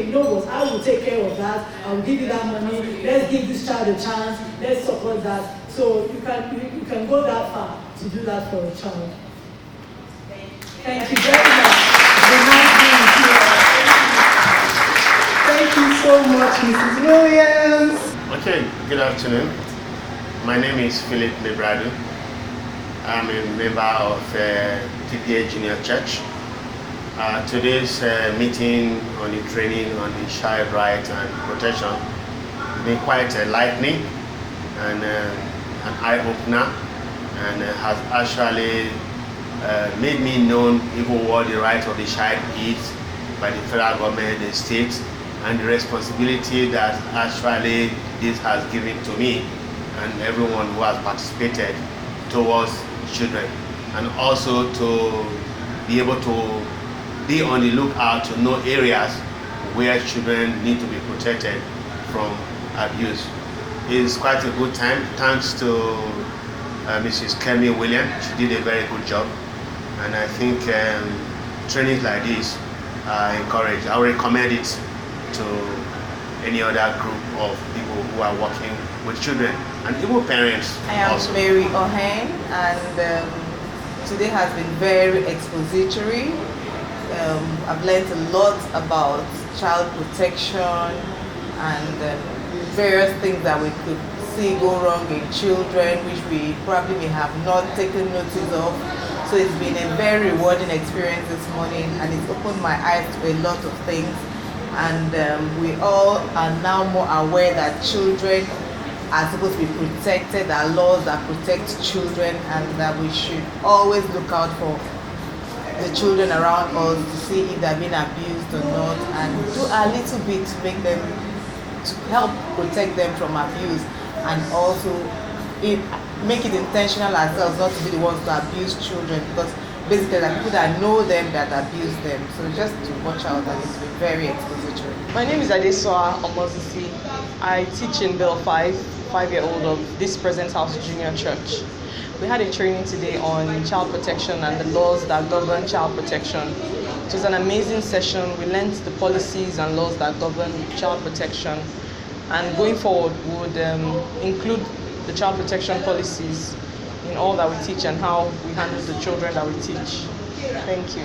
you know what? I will take care of that. I will give you that money. Let's give this child a chance. Let's support that. So you can go that far to do that for a child. Thank you very much. Thank you so much, Mrs. Williams. Okay, good afternoon. My name is Philip Lebrado. I'm a member of TPA Junior Church. Today's meeting on the training on the child rights and protection has been quite enlightening and an eye-opener, and has actually made me know even what the right of the child is by the federal government, the state, and the responsibility that actually this has given to me and everyone who has participated towards children, and also to be able to be on the lookout to know areas where children need to be protected from abuse. It's quite a good time. Thanks to Mrs. Kemi Williams. She did a very good job. And I think trainings like this are encouraged. I would recommend it to any other group of people who are working with children and even parents. I am also. Mary Ohen, and today has been very expository. I've learned a lot about child protection and various things that we could see go wrong in children, which we probably may have not taken notice of. So it's been a very rewarding experience this morning, and it's opened my eyes to a lot of things. And we all are now more aware that children are supposed to be protected, there are laws that protect children, and that we should always look out for the children around us to see if they're being abused or not, and do a little bit to make them, to help protect them from abuse, and also make it intentional ourselves not to be the ones to abuse children, because basically like people that know them that abuse them. So just to watch out, and it's been very expository. My name is Adesoa Omozisi. I teach in Bill 5-year-old of this present house junior church. We had a training today on child protection and the laws that govern child protection. It was an amazing session. We learned the policies and laws that govern child protection. And going forward, we would include the child protection policies in all that we teach and how we handle the children that we teach. Thank you.